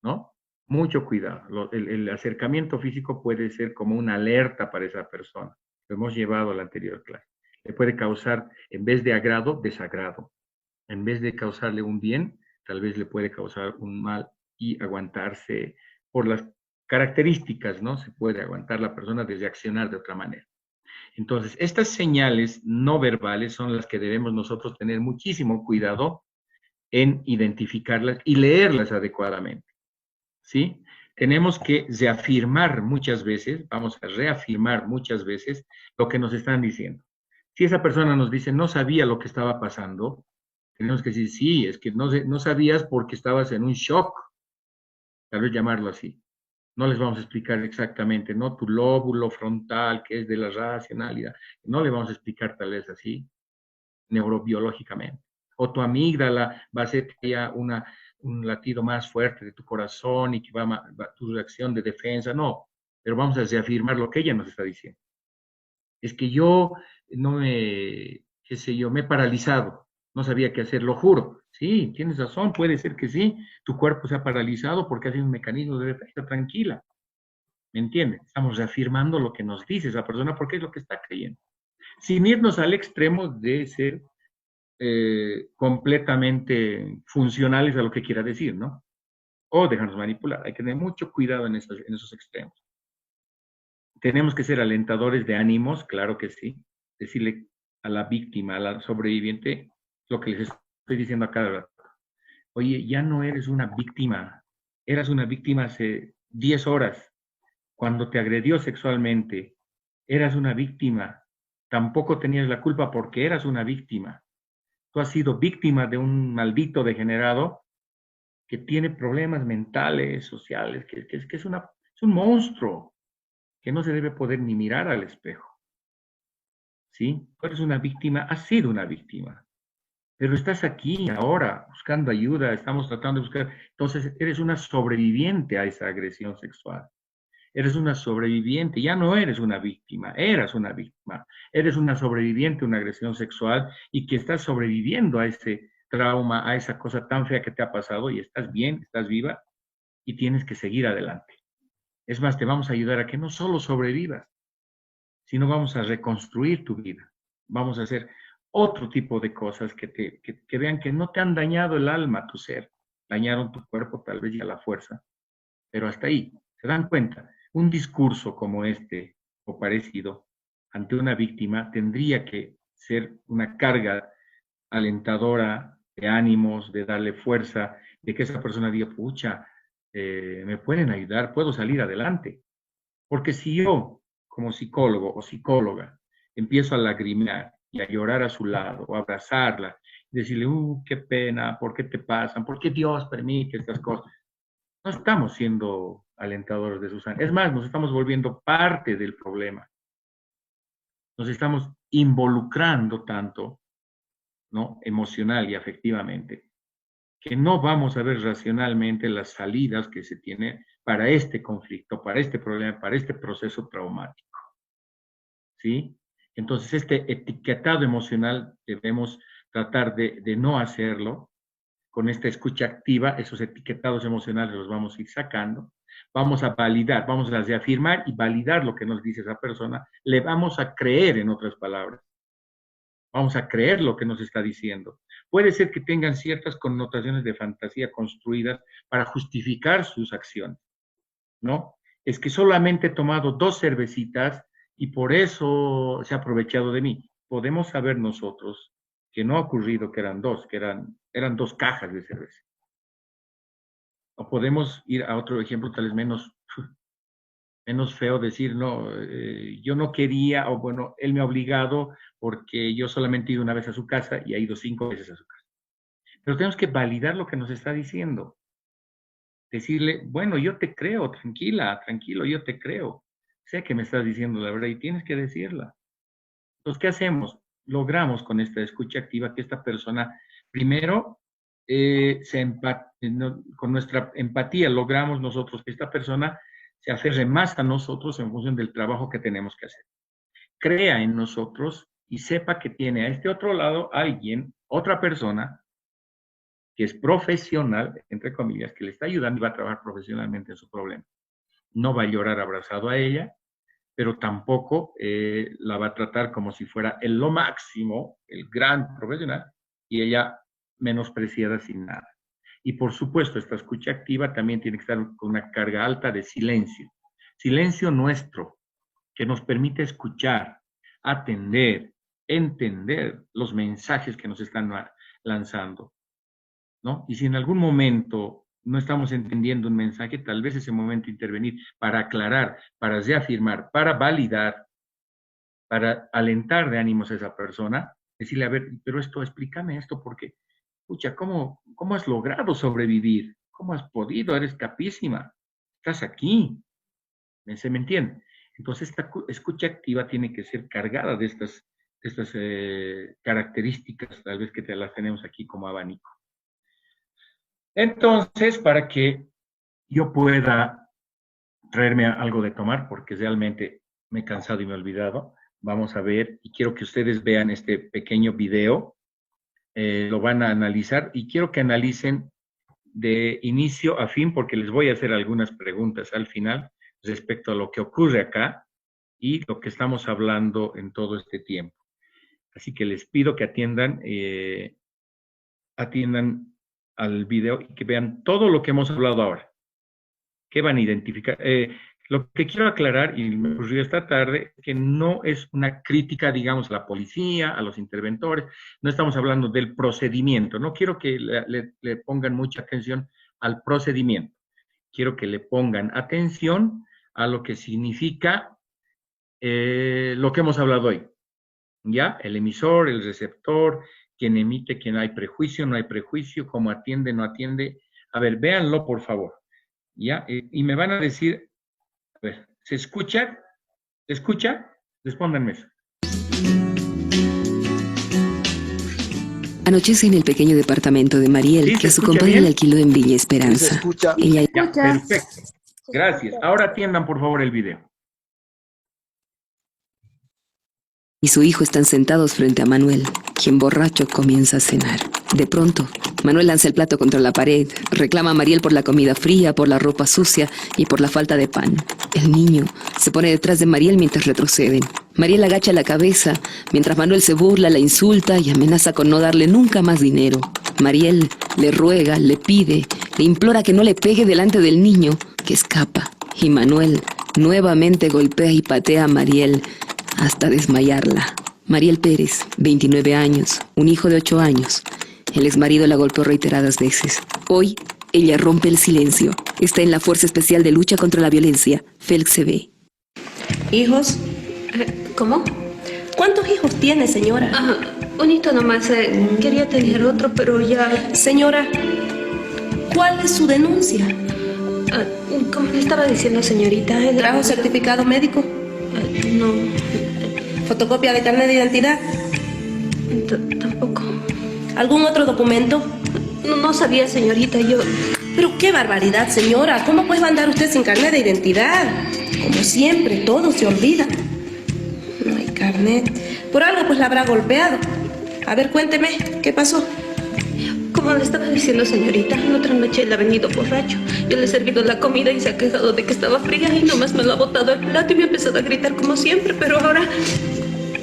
A: ¿no? Mucho cuidado. El acercamiento físico puede ser como una alerta para esa persona. Lo hemos llevado a la anterior clase. Le puede causar, en vez de agrado, desagrado. En vez de causarle un bien, tal vez le puede causar un mal y aguantarse por las características, ¿no? Se puede aguantar la persona desde accionar de otra manera. Entonces, estas señales no verbales son las que debemos nosotros tener muchísimo cuidado en identificarlas y leerlas adecuadamente. ¿Sí? Tenemos que reafirmar muchas veces, vamos a reafirmar muchas veces lo que nos están diciendo. Si esa persona nos dice, no sabía lo que estaba pasando, tenemos que decir, sí, es que no sabías porque estabas en un shock, tal vez llamarlo así. No les vamos a explicar exactamente, ¿no? Tu lóbulo frontal, que es de la racionalidad, no le vamos a explicar tal vez así, neurobiológicamente. O tu amígdala va a ser que haya un latido más fuerte de tu corazón y que va tu reacción de defensa, no, pero vamos a reafirmar lo que ella nos está diciendo. Es que yo no me, qué sé yo, me he paralizado, no sabía qué hacer, lo juro. Sí, tienes razón, puede ser que sí, tu cuerpo se ha paralizado porque hace un mecanismo de defensa, tranquila. ¿Me entiendes? Estamos reafirmando lo que nos dice esa persona porque es lo que está creyendo. Sin irnos al extremo de ser completamente funcionales a lo que quiera decir, ¿no? O dejarnos manipular. Hay que tener mucho cuidado en esos extremos. Tenemos que ser alentadores de ánimos, claro que sí. Decirle a la víctima, a la sobreviviente, lo que les estoy diciendo a cada rato. Oye, ya no eres una víctima. Eras una víctima hace 10 horas. Cuando te agredió sexualmente, eras una víctima. Tampoco tenías la culpa porque eras una víctima. Tú has sido víctima de un maldito degenerado que tiene problemas mentales, sociales, que es un monstruo. que no se debe poder ni mirar al espejo. ¿Sí? Tú eres una víctima, has sido una víctima, pero estás aquí ahora buscando ayuda, estamos tratando de buscar, entonces eres una sobreviviente a esa agresión sexual. Eres una sobreviviente, ya no eres una víctima, eras una víctima. Eres una sobreviviente a una agresión sexual y que estás sobreviviendo a ese trauma, a esa cosa tan fea que te ha pasado y estás bien, estás viva y tienes que seguir adelante. Es más, te vamos a ayudar a que no solo sobrevivas, sino vamos a reconstruir tu vida. Vamos a hacer otro tipo de cosas que vean que no te han dañado el alma, tu ser. Dañaron tu cuerpo tal vez y a la fuerza, pero hasta ahí. ¿Se dan cuenta? Un discurso como este o parecido ante una víctima tendría que ser una carga alentadora de ánimos, de darle fuerza, de que esa persona diga, pucha, me pueden ayudar, puedo salir adelante. Porque si yo, como psicólogo o psicóloga, empiezo a lagrimear y a llorar a su lado o a abrazarla, y decirle, qué pena, ¿por qué te pasan? ¿Por qué Dios permite estas cosas? No estamos siendo alentadores de sus ánimos. Es más, nos estamos volviendo parte del problema. Nos estamos involucrando tanto, ¿no? Emocional y afectivamente, que no vamos a ver racionalmente las salidas que se tienen para este conflicto, para este problema, para este proceso traumático. ¿Sí? Entonces, este etiquetado emocional debemos tratar de no hacerlo. Con esta escucha activa, esos etiquetados emocionales los vamos a ir sacando. Vamos a validar, vamos a reafirmar y validar lo que nos dice esa persona. Le vamos a creer, en otras palabras. Vamos a creer lo que nos está diciendo. Puede ser que tengan ciertas connotaciones de fantasía construidas para justificar sus acciones, ¿no? Es que solamente he tomado 2 cervecitas y por eso se ha aprovechado de mí. Podemos saber nosotros que no ha ocurrido que eran 2, que eran 2 cajas de cerveza. O podemos ir a otro ejemplo tal vez menos feo, decir, no, yo no quería, o bueno, él me ha obligado porque yo solamente he ido una vez a su casa y ha ido 5 veces a su casa. Pero tenemos que validar lo que nos está diciendo. Decirle, bueno, yo te creo, tranquila, tranquilo, yo te creo. Sé que me estás diciendo la verdad y tienes que decirla. Entonces, ¿qué hacemos? Logramos con esta escucha activa que esta persona, primero, con nuestra empatía, logramos nosotros que esta persona se aferre más a nosotros en función del trabajo que tenemos que hacer. Crea en nosotros y sepa que tiene a este otro lado alguien, otra persona, que es profesional, entre comillas, que le está ayudando y va a trabajar profesionalmente en su problema. No va a llorar abrazado a ella, pero tampoco la va a tratar como si fuera lo máximo, el gran profesional, y ella menospreciada sin nada. Y por supuesto, esta escucha activa también tiene que estar con una carga alta de silencio. Silencio nuestro, que nos permite escuchar, atender, entender los mensajes que nos están lanzando, ¿no? Y si en algún momento no estamos entendiendo un mensaje, tal vez ese momento intervenir para aclarar, para reafirmar, para validar, para alentar de ánimos a esa persona, decirle, a ver, pero esto, explícame esto, porque, pucha, ¿cómo has logrado sobrevivir? ¿Cómo has podido? Eres capísima, estás aquí. ¿Se me entiende? Entonces, esta escucha activa tiene que ser cargada de estas características, tal vez que las tenemos aquí como abanico. Entonces, para que yo pueda traerme algo de tomar, porque realmente me he cansado y me he olvidado, vamos a ver, y quiero que ustedes vean este pequeño video, lo van a analizar, y quiero que analicen de inicio a fin, porque les voy a hacer algunas preguntas al final respecto a lo que ocurre acá y lo que estamos hablando en todo este tiempo. Así que les pido que atiendan al video y que vean todo lo que hemos hablado ahora. ¿Qué van a identificar? Lo que quiero aclarar, y me ocurrió esta tarde, que no es una crítica, digamos, a la policía, a los interventores, no estamos hablando del procedimiento, no quiero que le pongan mucha atención al procedimiento, quiero que le pongan atención a lo que significa lo que hemos hablado hoy, ¿ya? El emisor, el receptor, quien emite, quien hay prejuicio, no hay prejuicio, cómo atiende, no atiende. A ver, véanlo, por favor, ¿ya? Y me van a decir, a ver, ¿se escucha? ¿Escucha? Respóndanme eso.
F: Anochece en el pequeño departamento de Mariel,
A: ¿Sí se
F: que su
A: escucha
F: compadre
A: bien?
F: le alquiló en Villa
B: ¿Se
F: Esperanza.
B: escucha?
F: Ella
A: Ya, perfecto. Gracias. Ahora atiendan, por favor, el video.
F: y su hijo están sentados frente a Manuel, quien borracho comienza a cenar. De pronto, Manuel lanza el plato contra la pared, reclama a Mariel por la comida fría, por la ropa sucia y por la falta de pan. El niño se pone detrás de Mariel mientras retroceden. Mariel agacha la cabeza, mientras Manuel se burla, la insulta y amenaza con no darle nunca más dinero. Mariel le ruega, le pide, le implora que no le pegue delante del niño, que escapa. Y Manuel nuevamente golpea y patea a Mariel hasta desmayarla. Mariel Pérez, 29 años, un hijo de 8 años. El exmarido la golpeó reiteradas veces. Hoy, ella rompe el silencio. Está en la Fuerza Especial de Lucha contra la Violencia, FELCB.
G: ¿Hijos?
H: ¿Cómo?
G: ¿Cuántos hijos tiene, señora?
H: Un hito nomás. Quería tener otro, pero ya...
G: Señora, ¿cuál es su denuncia?
H: Como le estaba diciendo, señorita...
G: ¿Trajo certificado médico?
H: No,
G: ¿Fotocopia de carnet de identidad?
H: tampoco.
G: ¿Algún otro documento?
H: No sabía, señorita, yo...
G: Pero qué barbaridad, señora. ¿Cómo puede andar usted sin carnet de identidad? Como siempre, todo se olvida. No hay carnet. Por algo pues la habrá golpeado. A ver, cuénteme, ¿qué pasó?
H: Como le estaba diciendo, señorita, la otra noche él ha venido borracho. Yo le he servido la comida y se ha quejado de que estaba fría y nomás me lo ha botado el plato y me ha empezado a gritar como siempre, pero ahora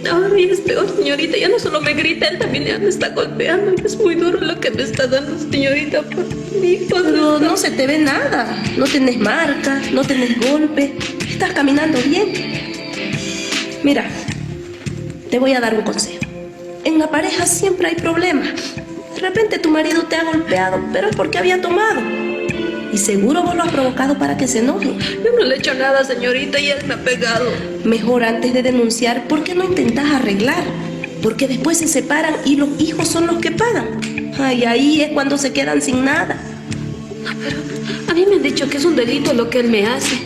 H: ya es peor, señorita. Ya no solo me grita, él también ya me está golpeando. Es muy duro lo que me está dando, señorita, por mi hijo.
G: Pero no se te ve nada. No tenés marcas, no tenés golpe. Estás caminando bien. Mira, te voy a dar un consejo. En la pareja siempre hay problemas. De repente tu marido te ha golpeado, pero es porque había tomado. Y seguro vos lo has provocado para que se enoje.
H: Yo no le he hecho nada, señorita, y él me ha pegado.
G: Mejor antes de denunciar, ¿por qué no intentás arreglar? Porque después se separan y los hijos son los que pagan. Ay, ahí es cuando se quedan sin nada.
H: No, pero a mí me han dicho que es un delito lo que él me hace.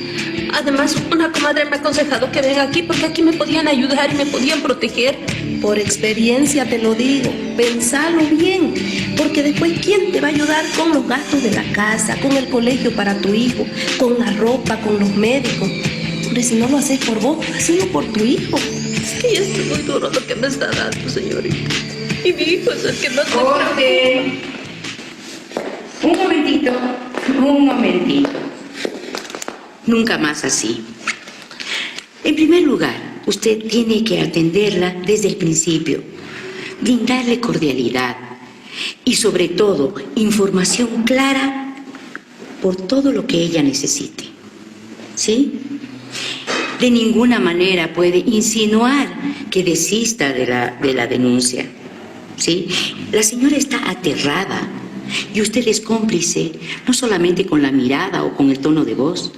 H: Además, una comadre me ha aconsejado que venga aquí porque aquí me podían ayudar y me podían proteger.
G: Por experiencia te lo digo, pensalo bien, porque después ¿quién te va a ayudar con los gastos de la casa, con el colegio para tu hijo, con la ropa, con los médicos? Hombre, si no lo haces por vos, hazlo por tu hijo.
H: Es que ya es muy duro lo que me está dando, señorita. Y mi hijo es el que más me...
I: ¡Orden! Un momentito. Nunca más así. En primer lugar, usted tiene que atenderla desde el principio, brindarle cordialidad y sobre todo información clara por todo lo que ella necesite. ¿Sí? De ninguna manera puede insinuar que desista de la denuncia. ¿Sí? La señora está aterrada y usted es cómplice no solamente con la mirada o con el tono de voz,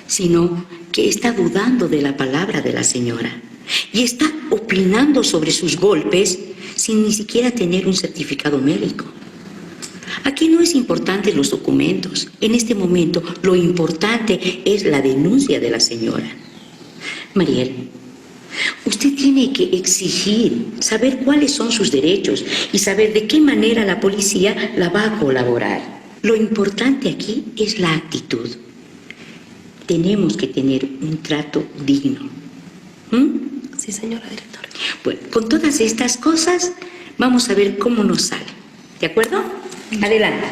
I: sino que está dudando de la palabra de la señora y está opinando sobre sus golpes sin ni siquiera tener un certificado médico. Aquí no es importante los documentos. En este momento lo importante es la denuncia de la señora. Mariel, usted tiene que exigir, saber cuáles son sus derechos y saber de qué manera la policía la va a colaborar. Lo importante aquí es la actitud. Tenemos que tener un trato digno.
G: Sí, señora directora.
I: Bueno, con todas estas cosas, vamos a ver cómo nos sale. ¿De acuerdo? Adelante.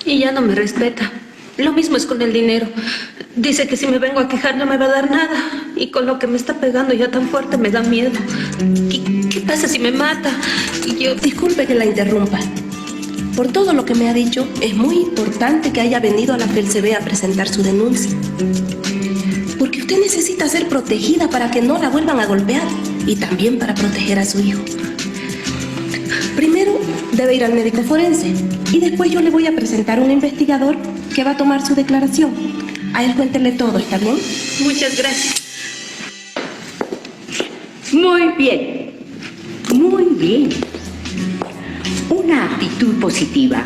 H: Y ya no me respeta. Lo mismo es con el dinero. Dice que si me vengo a quejar no me va a dar nada. Y con lo que me está pegando ya tan fuerte me da miedo. ¿Qué pasa si me mata? Y yo...
G: Disculpe que la interrumpa. Por todo lo que me ha dicho, es muy importante que haya venido a la FELCB a presentar su denuncia. Porque usted necesita ser protegida para que no la vuelvan a golpear y también para proteger a su hijo. Primero debe ir al médico forense y después yo le voy a presentar un investigador que va a tomar su declaración. A él cuéntele todo, ¿está bien?
H: Muchas gracias.
I: Muy bien. Muy bien. Una actitud positiva,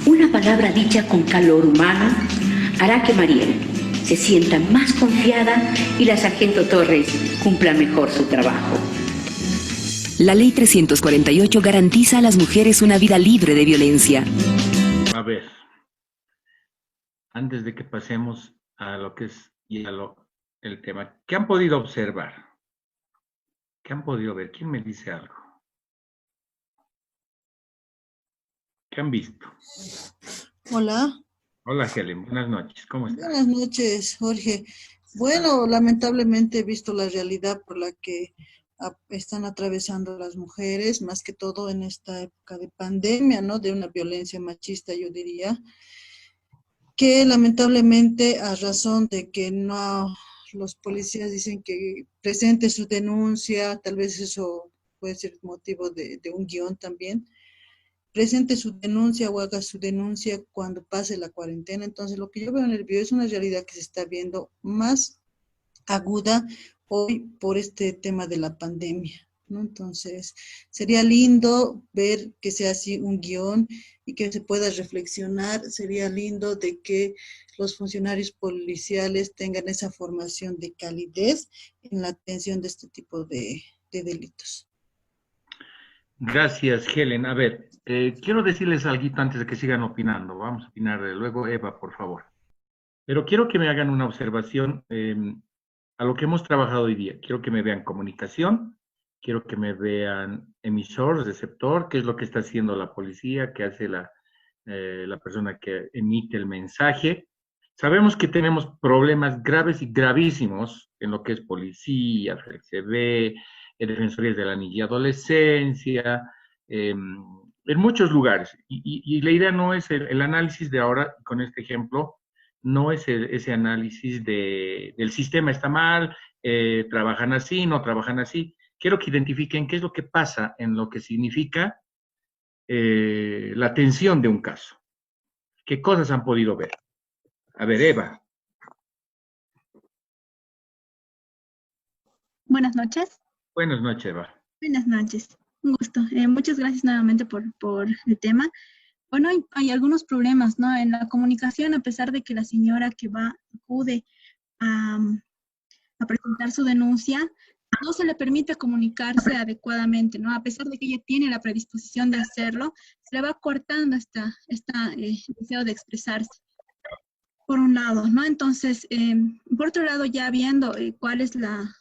I: una palabra dicha con calor humano, hará que Mariel se sienta más confiada y la sargento Torres cumpla mejor su trabajo.
F: La Ley 348 garantiza a las mujeres una vida libre de violencia.
A: A ver, antes de que pasemos a lo que es el tema, ¿qué han podido observar? ¿Qué han podido ver? ¿Quién me dice algo? ¿Qué han visto?
J: Hola.
A: Hola, Helen. Buenas noches. ¿Cómo estás?
J: Buenas noches, Jorge. Bueno, lamentablemente he visto la realidad por la que están atravesando las mujeres, más que todo en esta época de pandemia, ¿no? De una violencia machista, yo diría, que lamentablemente a razón de que no, los policías dicen que presente su denuncia, tal vez eso puede ser motivo de un guión también, presente su denuncia o haga su denuncia cuando pase la cuarentena. Entonces, lo que yo veo en el video es una realidad que se está viendo más aguda hoy por este tema de la pandemia, ¿no? Entonces, sería lindo ver que sea así un guión y que se pueda reflexionar. Sería lindo de que los funcionarios policiales tengan esa formación de calidez en la atención de este tipo de delitos.
A: Gracias, Helen. A ver, quiero decirles algo antes de que sigan opinando. Vamos a opinar luego, Eva, por favor. Pero quiero que me hagan una observación a lo que hemos trabajado hoy día. Quiero que me vean comunicación, quiero que me vean emisor, receptor, qué es lo que está haciendo la policía, qué hace la persona que emite el mensaje. Sabemos que tenemos problemas graves y gravísimos en lo que es policía, FCB, Defensorías de la Niñez y Adolescencia, en muchos lugares. Y la idea no es el análisis de ahora, con este ejemplo, no es ese análisis del sistema está mal, trabajan así, no trabajan así. Quiero que identifiquen qué es lo que pasa en lo que significa la atención de un caso. ¿Qué cosas han podido ver? A ver, Eva.
K: Buenas noches.
A: Buenas noches, Eva.
K: Buenas noches. Un gusto. Muchas gracias nuevamente por el tema. Bueno, hay algunos problemas, ¿no? En la comunicación, a pesar de que la señora que acude a presentar su denuncia, no se le permite comunicarse adecuadamente, ¿no? A pesar de que ella tiene la predisposición de hacerlo, se le va cortando deseo de expresarse, por un lado, ¿no? Entonces, por otro lado, ya viendo cuál es la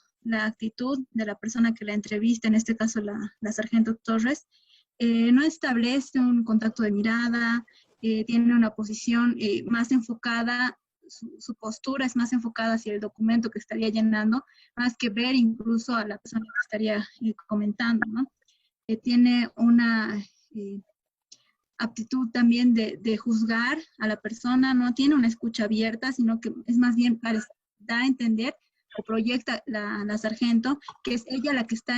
K: actitud de la persona que la entrevista, en este caso la sargento Torres, no establece un contacto de mirada, tiene una posición más enfocada, su postura es más enfocada hacia el documento que estaría llenando, más que ver incluso a la persona que estaría comentando, ¿no? Tiene una aptitud también de juzgar a la persona, no tiene una escucha abierta, sino que es más bien da a entender o proyecta la sargento que es ella la que está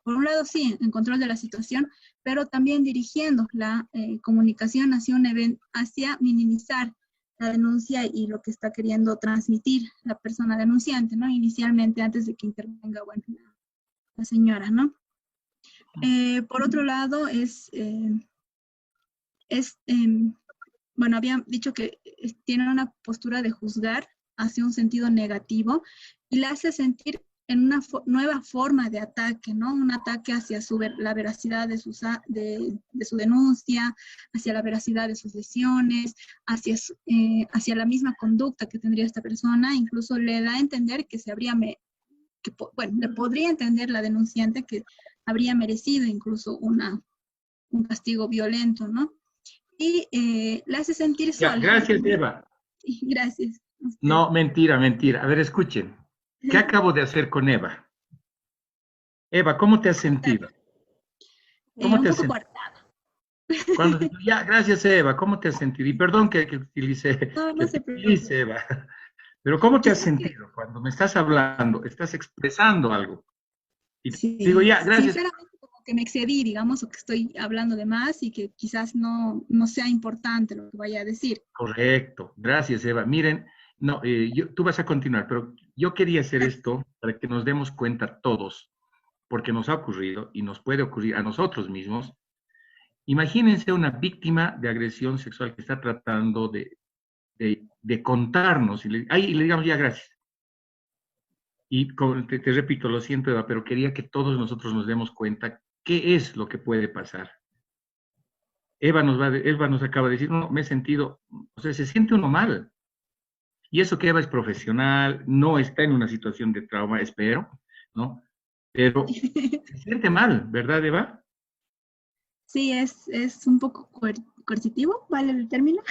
K: por un lado sí, en control de la situación, pero también dirigiendo la comunicación hacia minimizar la denuncia y lo que está queriendo transmitir la persona denunciante, ¿no? Inicialmente, antes de que intervenga, bueno, la señora, ¿no? Por otro lado, bueno, había dicho que tiene una postura de juzgar hacia un sentido negativo y la hace sentir en una nueva forma de ataque, ¿no? Un ataque hacia la veracidad de su denuncia, hacia la veracidad de sus lesiones, hacia la misma conducta que tendría esta persona. Incluso le da a entender que le podría entender la denunciante que habría merecido incluso un castigo violento, ¿no? Y le hace sentir sola.
A: Gracias, Eva.
K: Gracias.
A: No, mentira. A ver, escuchen. ¿Qué acabo de hacer con Eva? Eva, ¿cómo te has sentido? ¿Cómo te has sentido? Ya, gracias, Eva. ¿Cómo te has sentido? Y perdón que utilice,
K: no se preocupe,
A: Eva. Pero ¿cómo te has sentido cuando me estás hablando, estás expresando algo? Y
K: sí,
A: digo, ya, gracias.
K: Sinceramente, como que me excedí, digamos, o que estoy hablando de más y que quizás no sea importante lo que vaya a decir.
A: Correcto. Gracias, Eva. Miren, no, tú vas a continuar, pero yo quería hacer esto para que nos demos cuenta todos, porque nos ha ocurrido y nos puede ocurrir a nosotros mismos. Imagínense una víctima de agresión sexual que está tratando de de contarnos, y le digamos ya gracias. Y te repito, lo siento, Eva, pero quería que todos nosotros nos demos cuenta qué es lo que puede pasar. Eva nos acaba de decir, no, me he sentido, o sea, se siente uno mal. Y eso que Eva es profesional, no está en una situación de trauma, espero, ¿no? Pero se siente mal, ¿verdad, Eva?
K: Sí, es un poco coercitivo, ¿vale el término?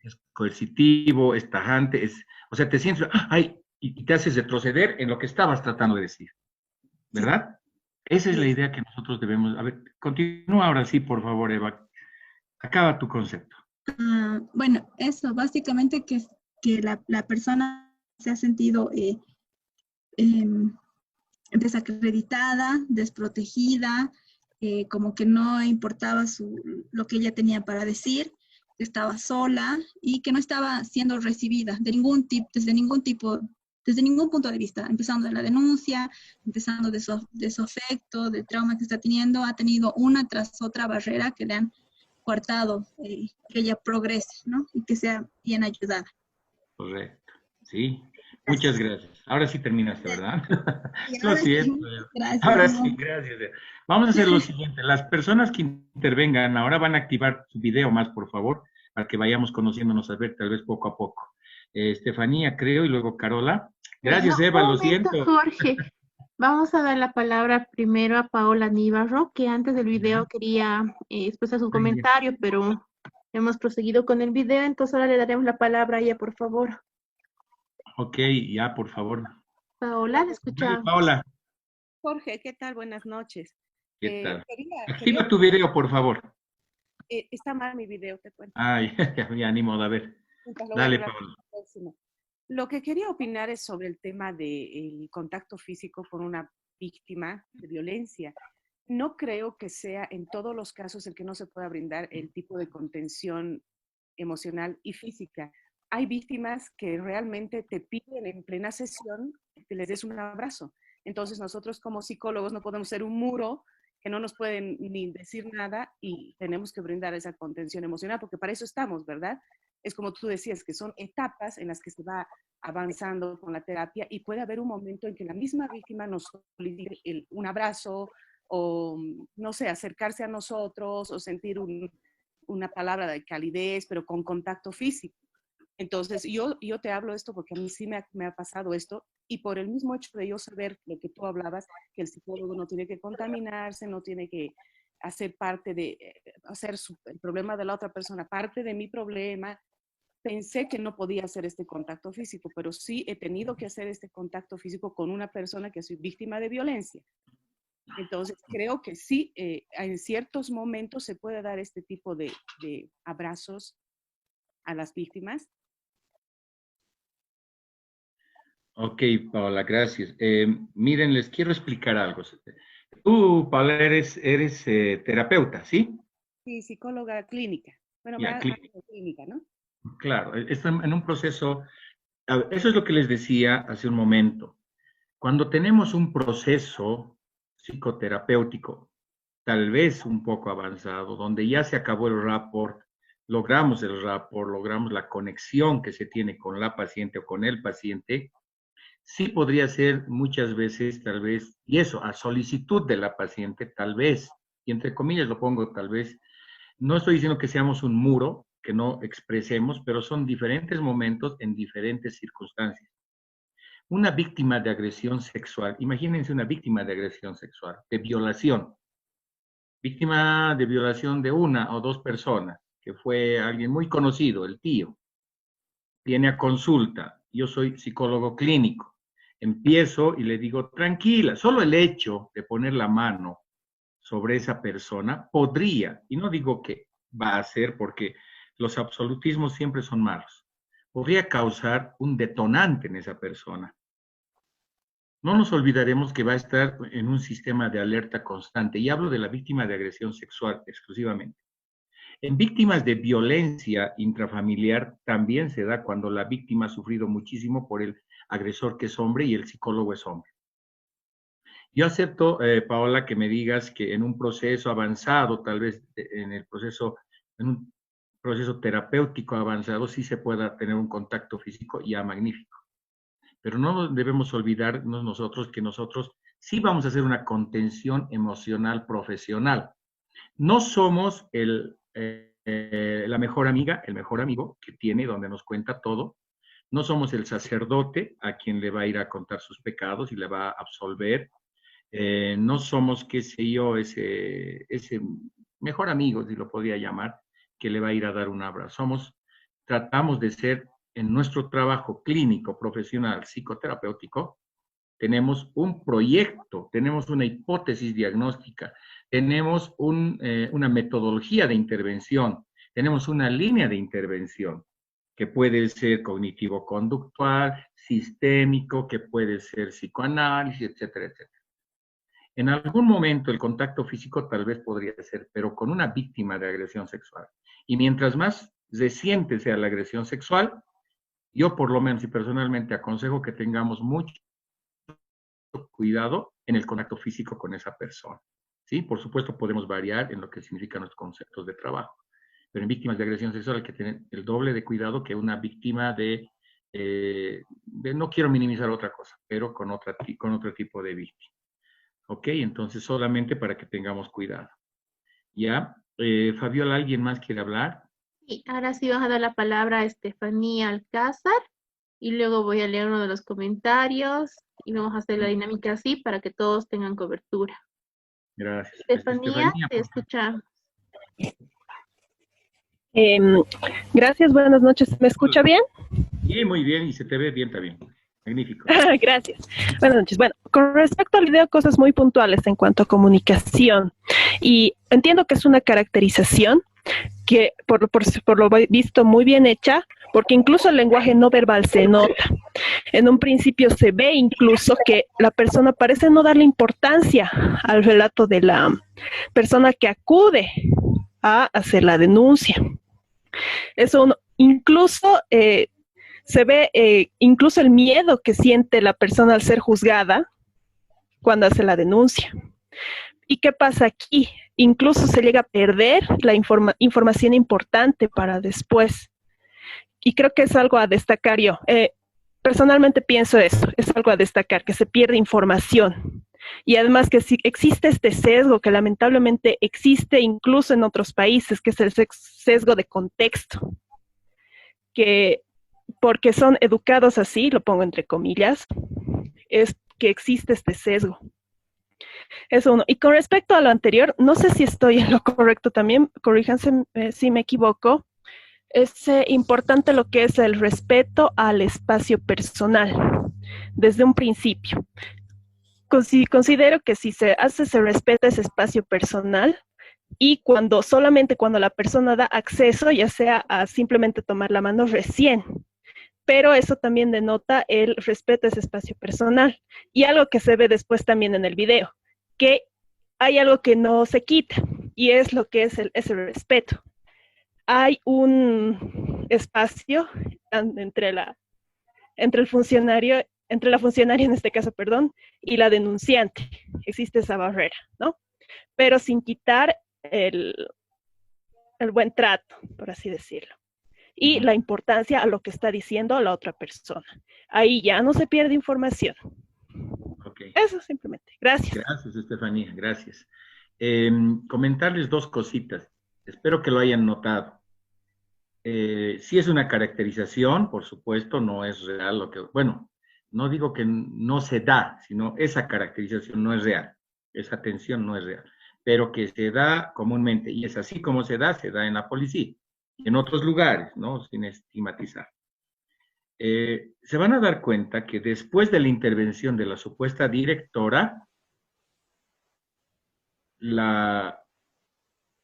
A: Es coercitivo, es tajante, o sea, te sientes, ay, y te haces retroceder en lo que estabas tratando de decir, ¿verdad? Esa es la idea que nosotros debemos. A ver, continúa ahora sí, por favor, Eva. Acaba tu concepto.
K: Bueno, eso, básicamente que la persona se ha sentido desacreditada, desprotegida, como que no importaba lo que ella tenía para decir, que estaba sola y que no estaba siendo recibida desde ningún punto de vista, empezando de la denuncia, empezando de su afecto, del trauma que está teniendo, ha tenido una tras otra barrera que le han coartado que ella progrese, ¿no? Y que sea bien ayudada.
A: Correcto, sí. Muchas gracias. Ahora sí terminaste, ¿verdad?
K: Y
A: Lo
K: ahora sí,
A: siento.
K: gracias.
A: Ahora
K: ¿no?
A: sí, gracias. Vamos a hacer lo siguiente. Las personas que intervengan ahora van a activar su video más, por favor, para que vayamos conociéndonos a ver tal vez poco a poco. Estefanía, creo, y luego Carola. Gracias,
H: No,
A: Eva,
H: un
A: lo
H: momento,
A: siento.
H: Jorge. Vamos a dar la palabra primero a Paola Nívarro, que antes del video quería expresar su comentario, pero hemos proseguido con el video, entonces ahora le daremos la palabra a ella, por favor.
A: Ok, ya, por favor.
H: Paola, le
A: Dale,
H: escuchamos.
A: Paola,
L: Jorge, ¿qué tal? Buenas noches.
A: ¿qué tal?
L: Quería,
A: Activa tu video, por favor.
L: está mal mi video, te cuento.
A: Ay, ya, ni modo, a ver.
L: Entonces, lo voy a
A: Dale,
L: arreglar
A: Paola.
L: para la próxima. Lo que quería opinar es sobre el tema del contacto físico con una víctima de violencia. No creo que sea en todos los casos el que no se pueda brindar el tipo de contención emocional y física. Hay víctimas que realmente te piden en plena sesión que les des un abrazo. Entonces nosotros como psicólogos no podemos ser un muro que no nos pueden ni decir nada y tenemos que brindar esa contención emocional porque para eso estamos, ¿verdad? Es como tú decías, que son etapas en las que se va avanzando con la terapia y puede haber un momento en que la misma víctima nos solicite un abrazo o, no sé, acercarse a nosotros o sentir una palabra de calidez, pero con contacto físico. Entonces, yo te hablo esto porque a mí sí me ha pasado esto y por el mismo hecho de yo saber lo que tú hablabas, que el psicólogo no tiene que contaminarse, no tiene que hacer parte de, hacer el problema de la otra persona parte de mi problema, pensé que no podía hacer este contacto físico, pero sí he tenido que hacer este contacto físico con una persona que es víctima de violencia. Entonces, creo que sí, en ciertos momentos se puede dar este tipo de abrazos a las víctimas.
A: Ok, Paola, gracias. Miren, les quiero explicar algo. Tú, Paola, eres terapeuta, ¿sí?
L: Sí, psicóloga clínica. Bueno,
A: Ya,
L: más clínica, ¿no?
A: claro, está en un proceso, eso es lo que les decía hace un momento. Cuando tenemos un proceso psicoterapéutico, tal vez un poco avanzado, donde ya se acabó el rapport, logramos la conexión que se tiene con la paciente o con el paciente, sí podría ser muchas veces, tal vez, y eso, a solicitud de la paciente, tal vez, y entre comillas lo pongo tal vez, no estoy diciendo que seamos un muro, que no expresemos, pero son diferentes momentos en diferentes circunstancias. Una víctima de agresión sexual, imagínense una víctima de agresión sexual, de violación, víctima de violación de una o dos personas, que fue alguien muy conocido, el tío, viene a consulta, yo soy psicólogo clínico, empiezo y le digo, tranquila, solo el hecho de poner la mano sobre esa persona podría, y no digo que va a ser porque los absolutismos siempre son malos, podría causar un detonante en esa persona. No nos olvidaremos que va a estar en un sistema de alerta constante, y hablo de la víctima de agresión sexual exclusivamente. En víctimas de violencia intrafamiliar también se da cuando la víctima ha sufrido muchísimo por el agresor que es hombre y el psicólogo es hombre. Yo acepto, Paola, que me digas que en un proceso avanzado, tal vez en el proceso, proceso terapéutico avanzado sí se pueda tener un contacto físico ya magnífico. Pero no debemos olvidarnos nosotros que nosotros sí vamos a hacer una contención emocional profesional. No somos la mejor amiga, el mejor amigo que tiene, donde nos cuenta todo. No somos el sacerdote a quien le va a ir a contar sus pecados y le va a absolver. No somos, qué sé yo, ese mejor amigo, si lo podría llamar, que le va a ir a dar un abrazo. Tratamos de ser, en nuestro trabajo clínico, profesional, psicoterapéutico, tenemos un proyecto, tenemos una hipótesis diagnóstica, tenemos una metodología de intervención, tenemos una línea de intervención, que puede ser cognitivo-conductual, sistémico, que puede ser psicoanálisis, etcétera, etcétera. En algún momento el contacto físico tal vez podría ser, pero con una víctima de agresión sexual. Y mientras más reciente sea la agresión sexual, yo por lo menos y personalmente aconsejo que tengamos mucho cuidado en el contacto físico con esa persona. ¿Sí? Por supuesto podemos variar en lo que significan los conceptos de trabajo, pero en víctimas de agresión sexual hay que tener el doble de cuidado que una víctima no quiero minimizar otra cosa, pero con otro tipo de víctima. ¿Ok? Entonces solamente para que tengamos cuidado. ¿Ya? Fabiola, ¿alguien más quiere hablar?
M: Y ahora sí vas a dar la palabra a Estefanía Alcázar y luego voy a leer uno de los comentarios y vamos a hacer la dinámica así para que todos tengan cobertura.
A: Gracias.
M: Estefanía, te escuchamos.
N: Gracias, buenas noches. ¿Me escucha bien?
A: Sí, muy bien, y se te ve bien también. Magnífico.
N: Gracias. Buenas noches. Bueno, con respecto al video, cosas muy puntuales en cuanto a comunicación. Y entiendo que es una caracterización que por lo visto muy bien hecha, porque incluso el lenguaje no verbal se nota. En un principio se ve incluso que la persona parece no darle importancia al relato de la persona que acude a hacer la denuncia. Eso incluso se ve incluso el miedo que siente la persona al ser juzgada cuando hace la denuncia. ¿Y qué pasa aquí? Incluso se llega a perder la información importante para después. Y creo que es algo a destacar yo. Personalmente pienso eso, es algo a destacar, que se pierde información. Y además que si existe este sesgo que lamentablemente existe incluso en otros países, que es el sesgo de contexto, que porque son educados así, lo pongo entre comillas, es que existe este sesgo. Eso uno. Y con respecto a lo anterior, no sé si estoy en lo correcto también, corríjanse si me equivoco, es importante lo que es el respeto al espacio personal, desde un principio. Considero que si se respeta ese espacio personal y solamente cuando la persona da acceso, ya sea a simplemente tomar la mano recién, pero eso también denota el respeto a ese espacio personal. Y algo que se ve después también en el video, que hay algo que no se quita, y es lo que es ese respeto. Hay un espacio entre la funcionaria en este caso, perdón, y la denunciante. Existe esa barrera, ¿no? Pero sin quitar el buen trato, por así decirlo. Y la importancia a lo que está diciendo la otra persona. Ahí ya no se pierde información.
A: Okay.
N: Eso simplemente. Gracias.
A: Gracias, Estefanía. Gracias. Comentarles dos cositas. Espero que lo hayan notado. Sí es una caracterización, por supuesto, no es real lo que... Bueno, no digo que no se da, sino esa caracterización no es real. Esa atención no es real. Pero que se da comúnmente, y es así como se da en la policía. En otros lugares, ¿no? Sin estigmatizar. Se van a dar cuenta que después de la intervención de la supuesta directora, la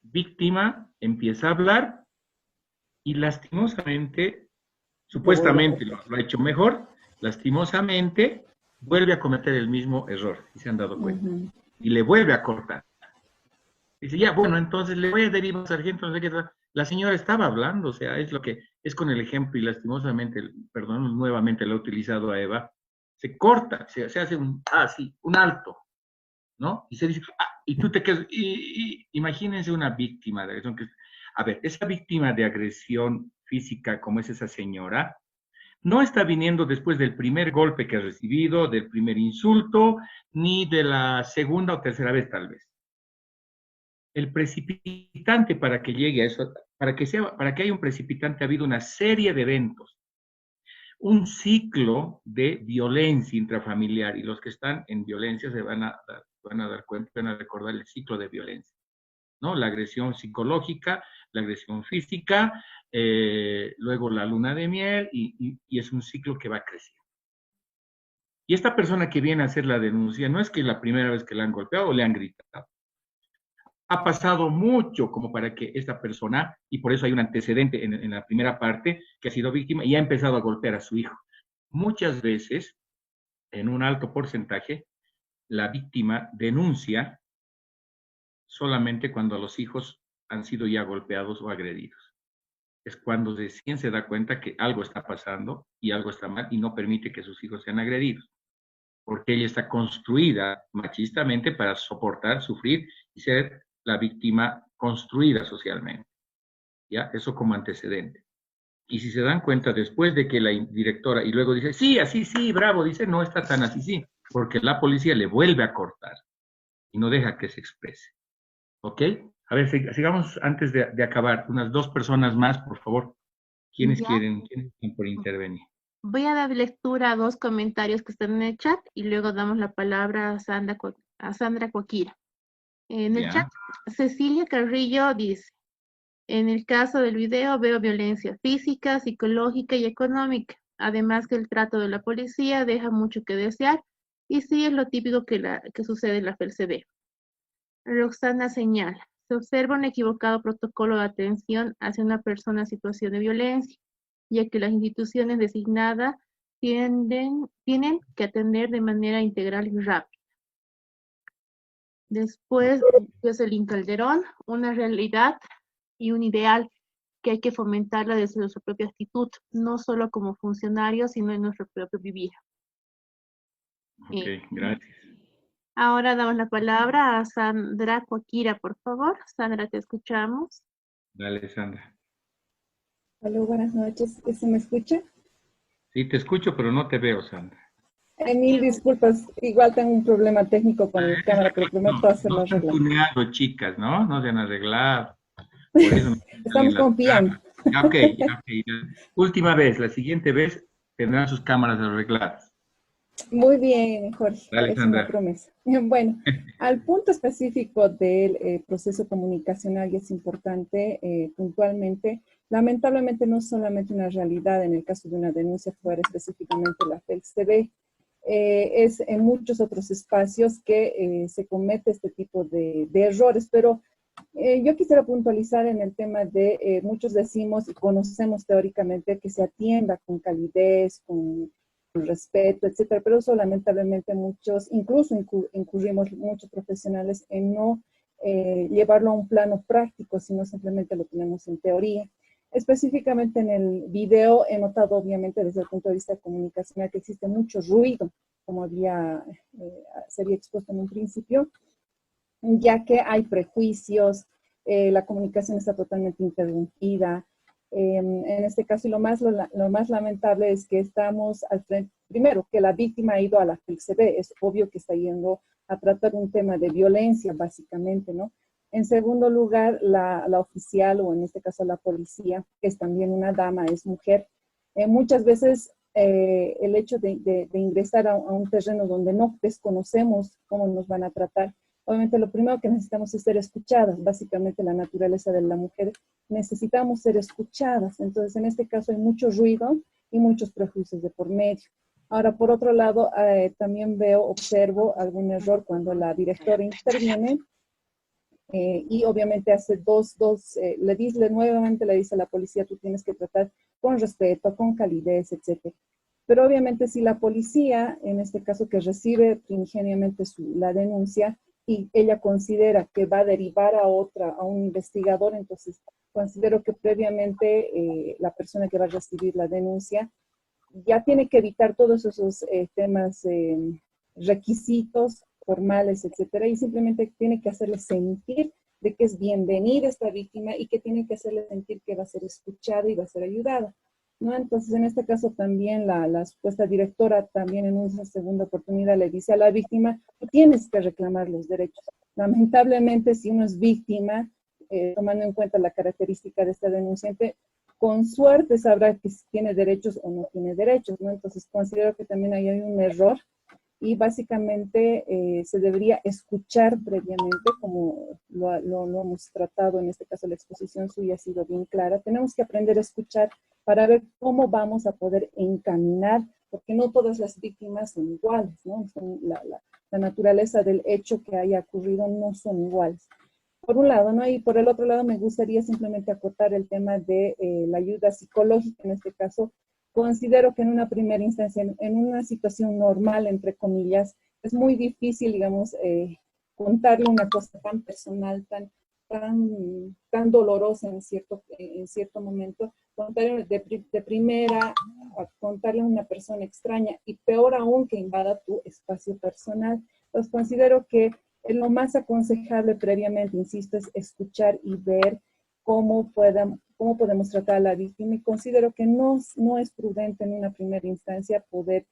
A: víctima empieza a hablar y lastimosamente, supuestamente lo ha hecho mejor, lastimosamente vuelve a cometer el mismo error, si se han dado cuenta, y le vuelve a cortar. Dice, ya, bueno, entonces le voy a derivar al sargento, no sé qué. La señora estaba hablando, o sea, es con el ejemplo, y lastimosamente, perdón, nuevamente lo he utilizado a Eva, se corta, se hace un alto, ¿no? Y se dice, y tú te quedas, imagínense una víctima de agresión que A ver, esa víctima de agresión física, como es esa señora, no está viniendo después del primer golpe que ha recibido, del primer insulto, ni de la segunda o tercera vez tal vez. El precipitante para que llegue a eso, para que haya un precipitante, ha habido una serie de eventos, un ciclo de violencia intrafamiliar, y los que están en violencia se van a dar cuenta, van a recordar el ciclo de violencia, ¿no? La agresión psicológica, la agresión física, luego la luna de miel, y es un ciclo que va creciendo. Y esta persona que viene a hacer la denuncia, no es que es la primera vez que la han golpeado o le han gritado. Ha pasado mucho como para que esta persona, y por eso hay un antecedente en la primera parte, que ha sido víctima y ha empezado a golpear a su hijo. Muchas veces, en un alto porcentaje, la víctima denuncia solamente cuando los hijos han sido ya golpeados o agredidos. Es cuando recién se da cuenta que algo está pasando y algo está mal y no permite que sus hijos sean agredidos. Porque ella está construida machistamente para soportar, sufrir y ser la víctima construida socialmente. ¿Ya? Eso como antecedente. Y si se dan cuenta después de que la directora, y luego dice, sí, así, sí, bravo, dice, no está tan así, sí, porque la policía le vuelve a cortar y no deja que se exprese. ¿Ok? A ver, sigamos antes de acabar. Unas 2 personas más, por favor. ¿Quiénes quieren por intervenir?
M: Voy a dar lectura a 2 comentarios que están en el chat y luego damos la palabra a Sandra Coquira. En el chat, Cecilia Carrillo dice, en el caso del video veo violencia física, psicológica y económica, además que el trato de la policía deja mucho que desear y sí es lo típico que sucede en la FELCB. Roxana señala, se observa un equivocado protocolo de atención hacia una persona en situación de violencia, ya que las instituciones designadas tienen que atender de manera integral y rápida. Después, Jocelyn Calderón, una realidad y un ideal que hay que fomentarla desde nuestra propia actitud, no solo como funcionarios, sino en nuestro propio vivir.
A: Ok, gracias.
M: Ahora damos la palabra a Sandra Coquira, por favor. Sandra, te escuchamos.
A: Dale, Sandra.
O: Hola, buenas noches. ¿Se me escucha?
A: Sí, te escucho, pero no te veo, Sandra.
O: Mil disculpas, igual tengo un problema técnico con la cámara, pero prometo hacerlo arreglar.
A: No se han tuneado, chicas, ¿no? No se han arreglado. Por eso
O: estamos confiando.
A: Ok. Última vez, la siguiente vez tendrán sus cámaras arregladas.
O: Muy bien, Jorge.
A: Dale,
O: es
A: Sandra.
O: una promesa. Bueno, al punto específico del proceso comunicacional, y es importante puntualmente, lamentablemente no es solamente una realidad en el caso de una denuncia fuera específicamente la FELCB, es en muchos otros espacios que se comete este tipo de errores, pero yo quisiera puntualizar en el tema de, muchos decimos y conocemos teóricamente que se atienda con calidez, con respeto, etcétera, pero eso lamentablemente muchos, incluso incurrimos muchos profesionales en no llevarlo a un plano práctico, sino simplemente lo tenemos en teoría. Específicamente en el video he notado obviamente desde el punto de vista comunicacional que existe mucho ruido, como se había expuesto en un principio, ya que hay prejuicios, la comunicación está totalmente interrumpida. En este caso, y lo más lamentable es que estamos al frente, primero, que la víctima ha ido a la FELCB, es obvio que está yendo a tratar un tema de violencia, básicamente, ¿no? En segundo lugar, la oficial, o en este caso la policía, que es también una dama, es mujer. Muchas veces el hecho de ingresar a un terreno donde no desconocemos cómo nos van a tratar, obviamente lo primero que necesitamos es ser escuchadas, básicamente la naturaleza de la mujer, necesitamos ser escuchadas. Entonces, en este caso hay mucho ruido y muchos prejuicios de por medio. Ahora, por otro lado, también observo algún error cuando la directora interviene y obviamente hace nuevamente le dice a la policía, tú tienes que tratar con respeto, con calidez, etc. Pero obviamente si la policía, en este caso que recibe primigeniamente la denuncia, y ella considera que va a derivar a un investigador, entonces considero que previamente la persona que va a recibir la denuncia ya tiene que evitar todos esos temas, requisitos formales, etcétera, y simplemente tiene que hacerle sentir de que es bienvenida esta víctima y que tiene que hacerle sentir que va a ser escuchada y va a ser ayudada, ¿no? Entonces, en este caso también la supuesta directora también en una segunda oportunidad le dice a la víctima, tú tienes que reclamar los derechos. Lamentablemente, si uno es víctima, tomando en cuenta la característica de esta denunciante, con suerte sabrá que si tiene derechos o no tiene derechos, ¿no? Entonces, considero que también ahí hay un error y básicamente se debería escuchar previamente, como lo hemos tratado, en este caso la exposición suya ha sido bien clara. Tenemos que aprender a escuchar para ver cómo vamos a poder encaminar, porque no todas las víctimas son iguales, ¿no? La naturaleza del hecho que haya ocurrido no son iguales. Por un lado, ¿no? Y por el otro lado me gustaría simplemente acotar el tema de la ayuda psicológica en este caso. Considero que en una primera instancia, en una situación normal, entre comillas, es muy difícil, digamos, contarle una cosa tan personal, tan dolorosa en cierto momento, contarle de primera, contarle a una persona extraña, y peor aún que invada tu espacio personal. Entonces considero que lo más aconsejable previamente, insisto, es escuchar y ver cómo podemos tratar a la víctima, y considero que no es prudente en una primera instancia poder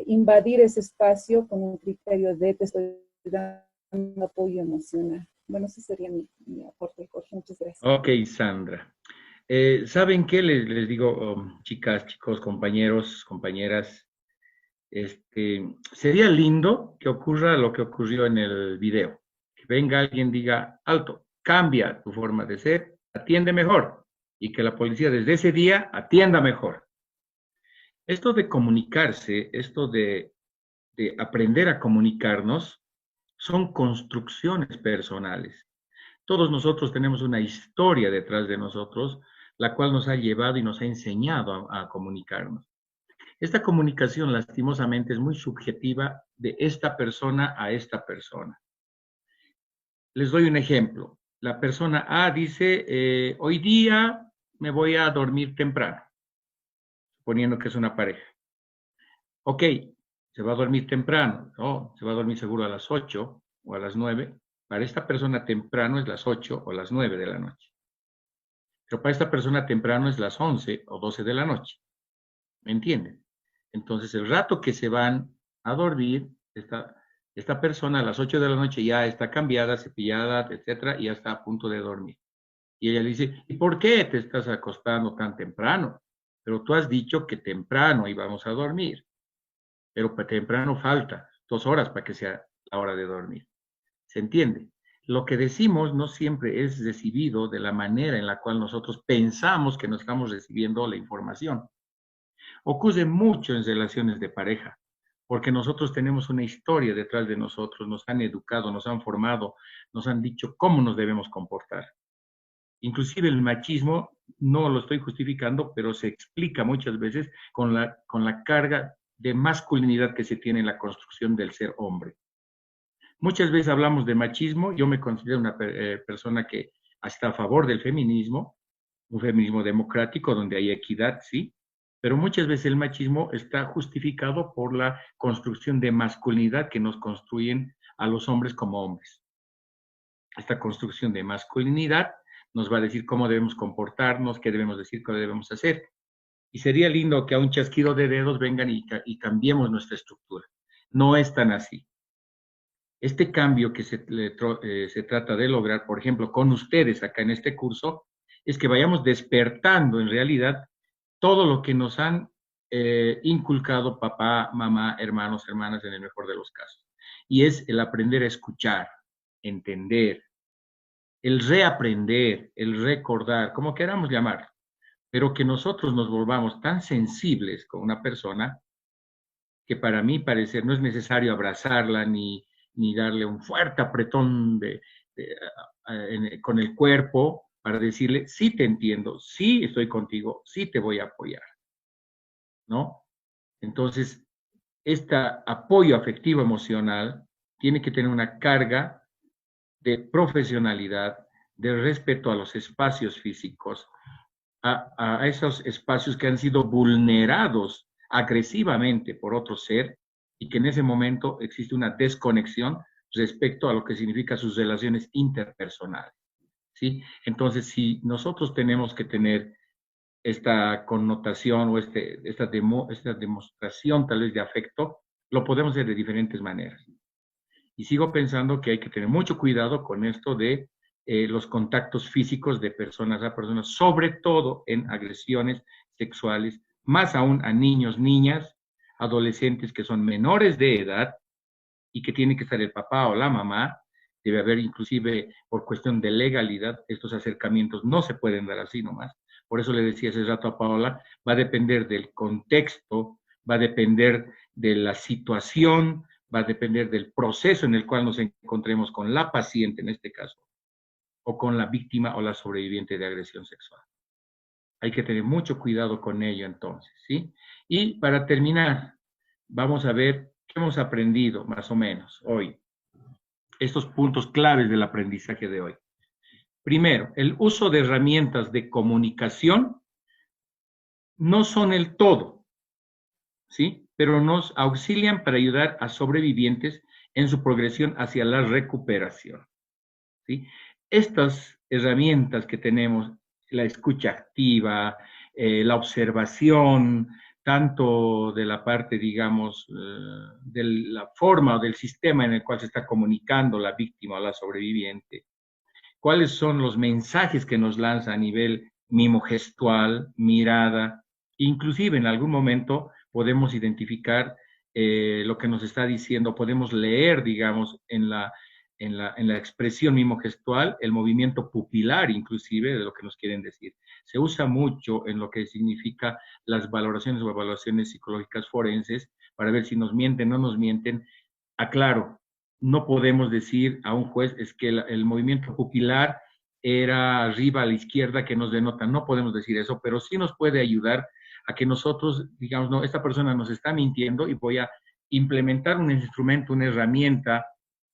O: invadir ese espacio con un criterio de te estoy dando apoyo emocional. Bueno, ese sería mi aporte, Jorge. Muchas gracias.
A: Ok, Sandra. ¿Saben qué? Les digo, chicas, chicos, compañeros, compañeras, sería lindo que ocurra lo que ocurrió en el video. Que venga alguien, diga, alto, cambia tu forma de ser, atiende mejor, y que la policía desde ese día atienda mejor. Esto de comunicarse, esto de aprender a comunicarnos, son construcciones personales. Todos nosotros tenemos una historia detrás de nosotros, la cual nos ha llevado y nos ha enseñado a comunicarnos. Esta comunicación, lastimosamente, es muy subjetiva de esta persona a esta persona. Les doy un ejemplo. La persona A dice, hoy día me voy a dormir temprano, suponiendo que es una pareja. Ok, se va a dormir temprano, ¿no? Se va a dormir seguro a las 8 o a las 9. Para esta persona temprano es las 8 o las 9 de la noche. Pero para esta persona temprano es las 11 o 12 de la noche. ¿Me entienden? Entonces, el rato que se van a dormir, esta persona a las 8 de la noche ya está cambiada, cepillada, etcétera, y ya está a punto de dormir. Y ella le dice, ¿y por qué te estás acostando tan temprano? Pero tú has dicho que temprano íbamos a dormir. Pero para temprano falta 2 horas para que sea la hora de dormir. ¿Se entiende? Lo que decimos no siempre es recibido de la manera en la cual nosotros pensamos que nos estamos recibiendo la información. Ocurre mucho en relaciones de pareja, porque nosotros tenemos una historia detrás de nosotros, nos han educado, nos han formado, nos han dicho cómo nos debemos comportar. Inclusive el machismo, no lo estoy justificando, pero se explica muchas veces con la carga de masculinidad que se tiene en la construcción del ser hombre. Muchas veces hablamos de machismo, yo me considero una persona que está a favor del feminismo, un feminismo democrático donde hay equidad, sí, pero muchas veces el machismo está justificado por la construcción de masculinidad que nos construyen a los hombres como hombres. Esta construcción de masculinidad nos va a decir cómo debemos comportarnos, qué debemos decir, qué debemos hacer. Y sería lindo que a un chasquido de dedos vengan y cambiemos nuestra estructura. No es tan así. Este cambio que se trata de lograr, por ejemplo, con ustedes acá en este curso, es que vayamos despertando en realidad todo lo que nos han inculcado papá, mamá, hermanos, hermanas, en el mejor de los casos. Y es el aprender a escuchar, entender, el reaprender, el recordar, como queramos llamarlo, pero que nosotros nos volvamos tan sensibles con una persona que para mí parecer no es necesario abrazarla ni darle un fuerte apretón con el cuerpo para decirle, sí te entiendo, sí estoy contigo, sí te voy a apoyar, ¿no? Entonces, este apoyo afectivo emocional tiene que tener una carga de profesionalidad, de respeto a los espacios físicos, a esos espacios que han sido vulnerados agresivamente por otro ser y que en ese momento existe una desconexión respecto a lo que significa sus relaciones interpersonales. ¿sí? Entonces, si nosotros tenemos que tener esta connotación o esta demostración tal vez de afecto, lo podemos hacer de diferentes maneras. Y sigo pensando que hay que tener mucho cuidado con esto de los contactos físicos de personas a personas, sobre todo en agresiones sexuales, más aún a niños, niñas, adolescentes que son menores de edad y que tiene que estar el papá o la mamá. Debe haber inclusive, por cuestión de legalidad, estos acercamientos no se pueden dar así nomás. Por eso le decía hace rato a Paola, va a depender del contexto, va a depender de la situación, va a depender del proceso en el cual nos encontremos con la paciente en este caso, o con la víctima o la sobreviviente de agresión sexual. Hay que tener mucho cuidado con ello entonces, ¿sí? Y para terminar, vamos a ver qué hemos aprendido más o menos hoy. Estos puntos claves del aprendizaje de hoy. Primero, el uso de herramientas de comunicación no son el todo, ¿sí? Pero nos auxilian para ayudar a sobrevivientes en su progresión hacia la recuperación, ¿sí? Estas herramientas que tenemos, la escucha activa, la observación, tanto de la parte, digamos, de la forma o del sistema en el cual se está comunicando la víctima o la sobreviviente, cuáles son los mensajes que nos lanza a nivel mimo gestual, mirada, inclusive en algún momento podemos identificar lo que nos está diciendo, podemos leer, digamos, en la expresión mimo gestual, el movimiento pupilar inclusive de lo que nos quieren decir. Se usa mucho en lo que significa las valoraciones o evaluaciones psicológicas forenses para ver si nos mienten o no nos mienten. Aclaro, no podemos decir a un juez es que el movimiento pupilar era arriba a la izquierda que nos denota. No podemos decir eso, pero sí nos puede ayudar a que nosotros digamos, no, esta persona nos está mintiendo y voy a implementar un instrumento, una herramienta,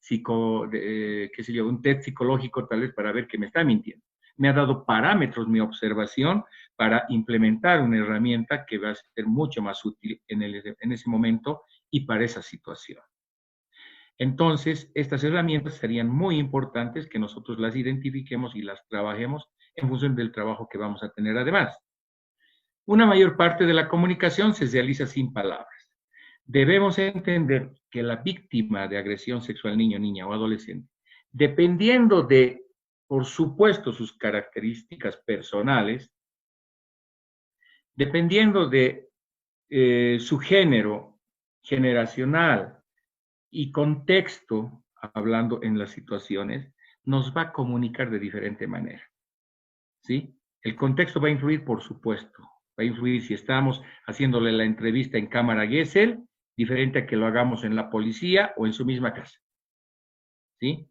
A: qué sé yo, un test psicológico tal vez para ver que me está mintiendo. Me ha dado parámetros mi observación para implementar una herramienta que va a ser mucho más útil en ese momento y para esa situación. Entonces, estas herramientas serían muy importantes que nosotros las identifiquemos y las trabajemos en función del trabajo que vamos a tener además. Una mayor parte de la comunicación se realiza sin palabras. Debemos entender que la víctima de agresión sexual, niño, niña o adolescente, dependiendo de, por supuesto, sus características personales, dependiendo de su género generacional y contexto, hablando en las situaciones, nos va a comunicar de diferente manera, ¿sí? El contexto va a influir, por supuesto. Va a influir si estamos haciéndole la entrevista en cámara Gesell, diferente a que lo hagamos en la policía o en su misma casa, ¿sí?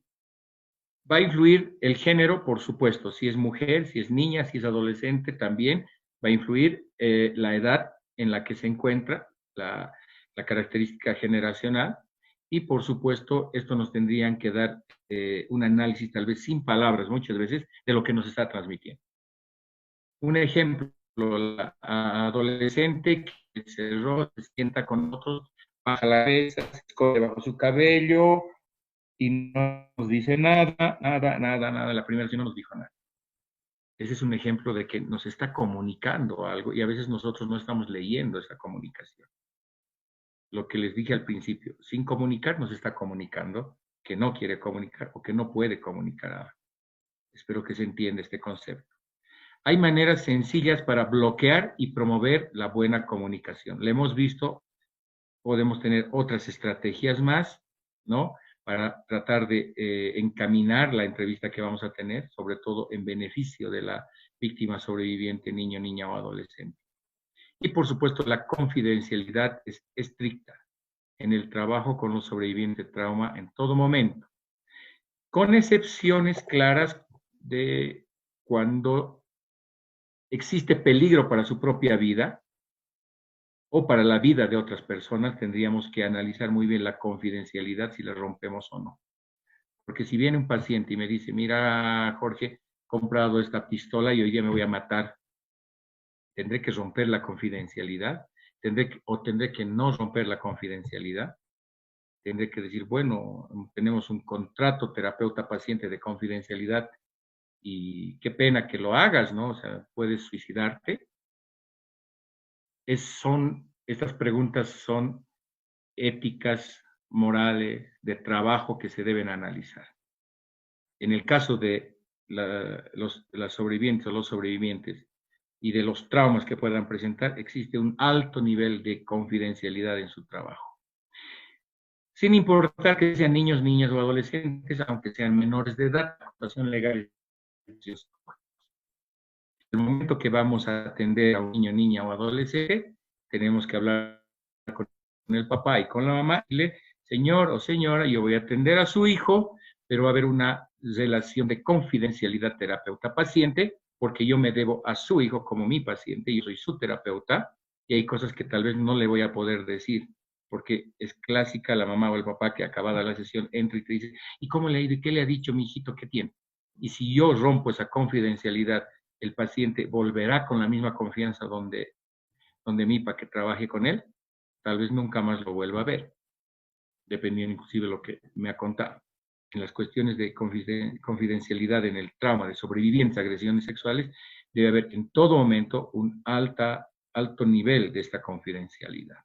A: Va a influir el género, por supuesto, si es mujer, si es niña, si es adolescente, también va a influir la edad en la que se encuentra, la característica generacional, y por supuesto, esto nos tendrían que dar un análisis, tal vez sin palabras, muchas veces, de lo que nos está transmitiendo. Un ejemplo, la adolescente que se sienta con otros, baja la cabeza, se esconde bajo su cabello y no nos dice nada. La primera sí no nos dijo nada. Ese es un ejemplo de que nos está comunicando algo y a veces nosotros no estamos leyendo esa comunicación. Lo que les dije al principio, sin comunicar nos está comunicando que no quiere comunicar o que no puede comunicar ahora. Espero que se entienda este concepto. Hay maneras sencillas para bloquear y promover la buena comunicación. Lo hemos visto, podemos tener otras estrategias más, ¿no? Para tratar de encaminar la entrevista que vamos a tener, sobre todo en beneficio de la víctima sobreviviente, niño, niña o adolescente. Y por supuesto, la confidencialidad es estricta en el trabajo con los sobrevivientes de trauma en todo momento, con excepciones claras de cuando existe peligro para su propia vida o para la vida de otras personas, tendríamos que analizar muy bien la confidencialidad si la rompemos o no. Porque si viene un paciente y me dice, mira, Jorge, he comprado esta pistola y hoy día me voy a matar, ¿tendré que romper la confidencialidad? ¿Tendré que no romper la confidencialidad? Tendré que decir, bueno, tenemos un contrato terapeuta-paciente de confidencialidad y qué pena que lo hagas, ¿no? O sea, puedes suicidarte. Estas preguntas son éticas, morales, de trabajo que se deben analizar. En el caso de las sobrevivientes o los sobrevivientes y de los traumas que puedan presentar, existe un alto nivel de confidencialidad en su trabajo. Sin importar que sean niños, niñas o adolescentes, aunque sean menores de edad, la situación legal es. En el momento que vamos a atender a un niño, niña o adolescente, tenemos que hablar con el papá y con la mamá y decirle, señor o señora, yo voy a atender a su hijo, pero va a haber una relación de confidencialidad terapeuta-paciente, porque yo me debo a su hijo como mi paciente, yo soy su terapeuta, y hay cosas que tal vez no le voy a poder decir, porque es clásica la mamá o el papá que acabada la sesión entra y te dice, ¿y cómo le ha ido? ¿Y qué le ha dicho mi hijito? ¿Qué tiene? Y si yo rompo esa confidencialidad, el paciente volverá con la misma confianza donde mí para que trabaje con él, tal vez nunca más lo vuelva a ver, dependiendo inclusive de lo que me ha contado. En las cuestiones de confidencialidad en el trauma de sobrevivientes a agresiones sexuales, debe haber en todo momento un alto nivel de esta confidencialidad,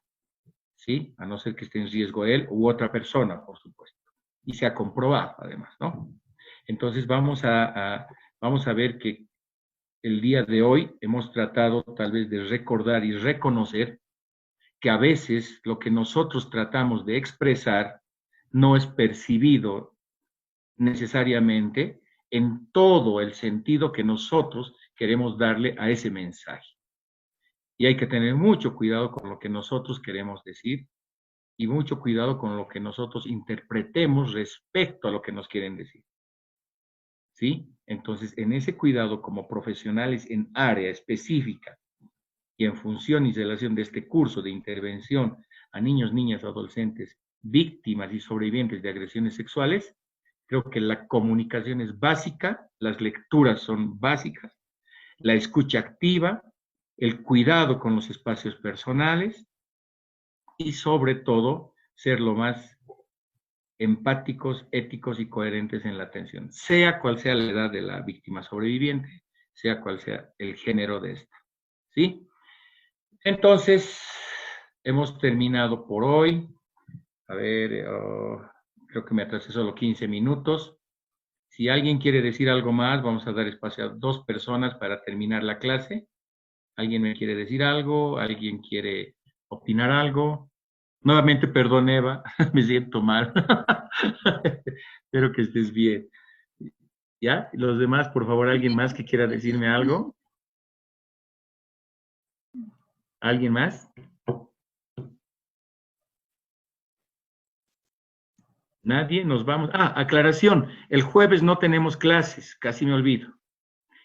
A: ¿sí? A no ser que esté en riesgo él u otra persona, por supuesto. Y se ha comprobado, además, ¿no? Entonces vamos a ver que el día de hoy hemos tratado tal vez de recordar y reconocer que a veces lo que nosotros tratamos de expresar no es percibido necesariamente en todo el sentido que nosotros queremos darle a ese mensaje. Y hay que tener mucho cuidado con lo que nosotros queremos decir y mucho cuidado con lo que nosotros interpretemos respecto a lo que nos quieren decir. ¿Sí? Entonces, en ese cuidado como profesionales en área específica y en función y relación de este curso de intervención a niños, niñas, adolescentes, víctimas y sobrevivientes de agresiones sexuales, creo que la comunicación es básica, las lecturas son básicas, la escucha activa, el cuidado con los espacios personales y sobre todo ser lo más empáticos, éticos y coherentes en la atención, sea cual sea la edad de la víctima sobreviviente, sea cual sea el género de esta. ¿Sí? Entonces, hemos terminado por hoy. A ver, creo que me atrasé solo 15 minutos. Si alguien quiere decir algo más, vamos a dar espacio a 2 personas para terminar la clase. ¿Alguien me quiere decir algo? ¿Alguien quiere opinar algo? Nuevamente, perdón, Eva, me siento mal. Espero que estés bien. ¿Ya? Los demás, por favor, ¿alguien más que quiera decirme algo? ¿Alguien más? ¿Nadie? Nos vamos. Aclaración. El jueves no tenemos clases, casi me olvido.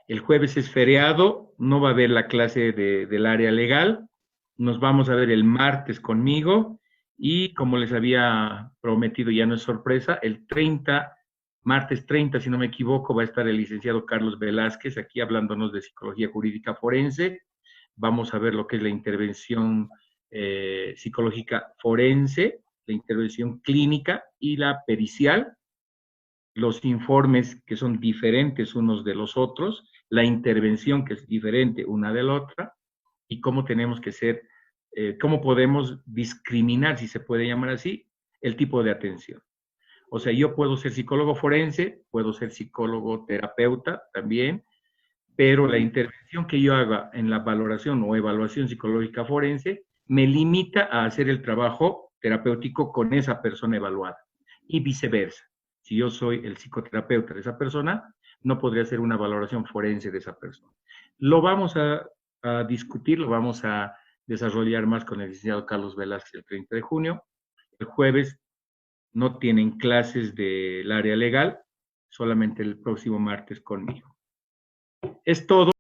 A: El jueves es feriado, no va a haber la clase del área legal. Nos vamos a ver el martes conmigo y como les había prometido, ya no es sorpresa, el 30, martes 30, si no me equivoco, va a estar el licenciado Carlos Velázquez aquí hablándonos de psicología jurídica forense. Vamos a ver lo que es la intervención psicológica forense, la intervención clínica y la pericial, los informes que son diferentes unos de los otros, la intervención que es diferente una de la otra, y cómo tenemos que ser, cómo podemos discriminar, si se puede llamar así, el tipo de atención. O sea, yo puedo ser psicólogo forense, puedo ser psicólogo terapeuta también, pero la intervención que yo haga en la valoración o evaluación psicológica forense me limita a hacer el trabajo terapéutico con esa persona evaluada y viceversa. Si yo soy el psicoterapeuta de esa persona, no podría hacer una valoración forense de esa persona. Lo vamos a discutir, lo vamos a desarrollar más con el licenciado Carlos Velázquez el 30 de junio. El jueves no tienen clases del área legal, solamente el próximo martes conmigo. Es todo.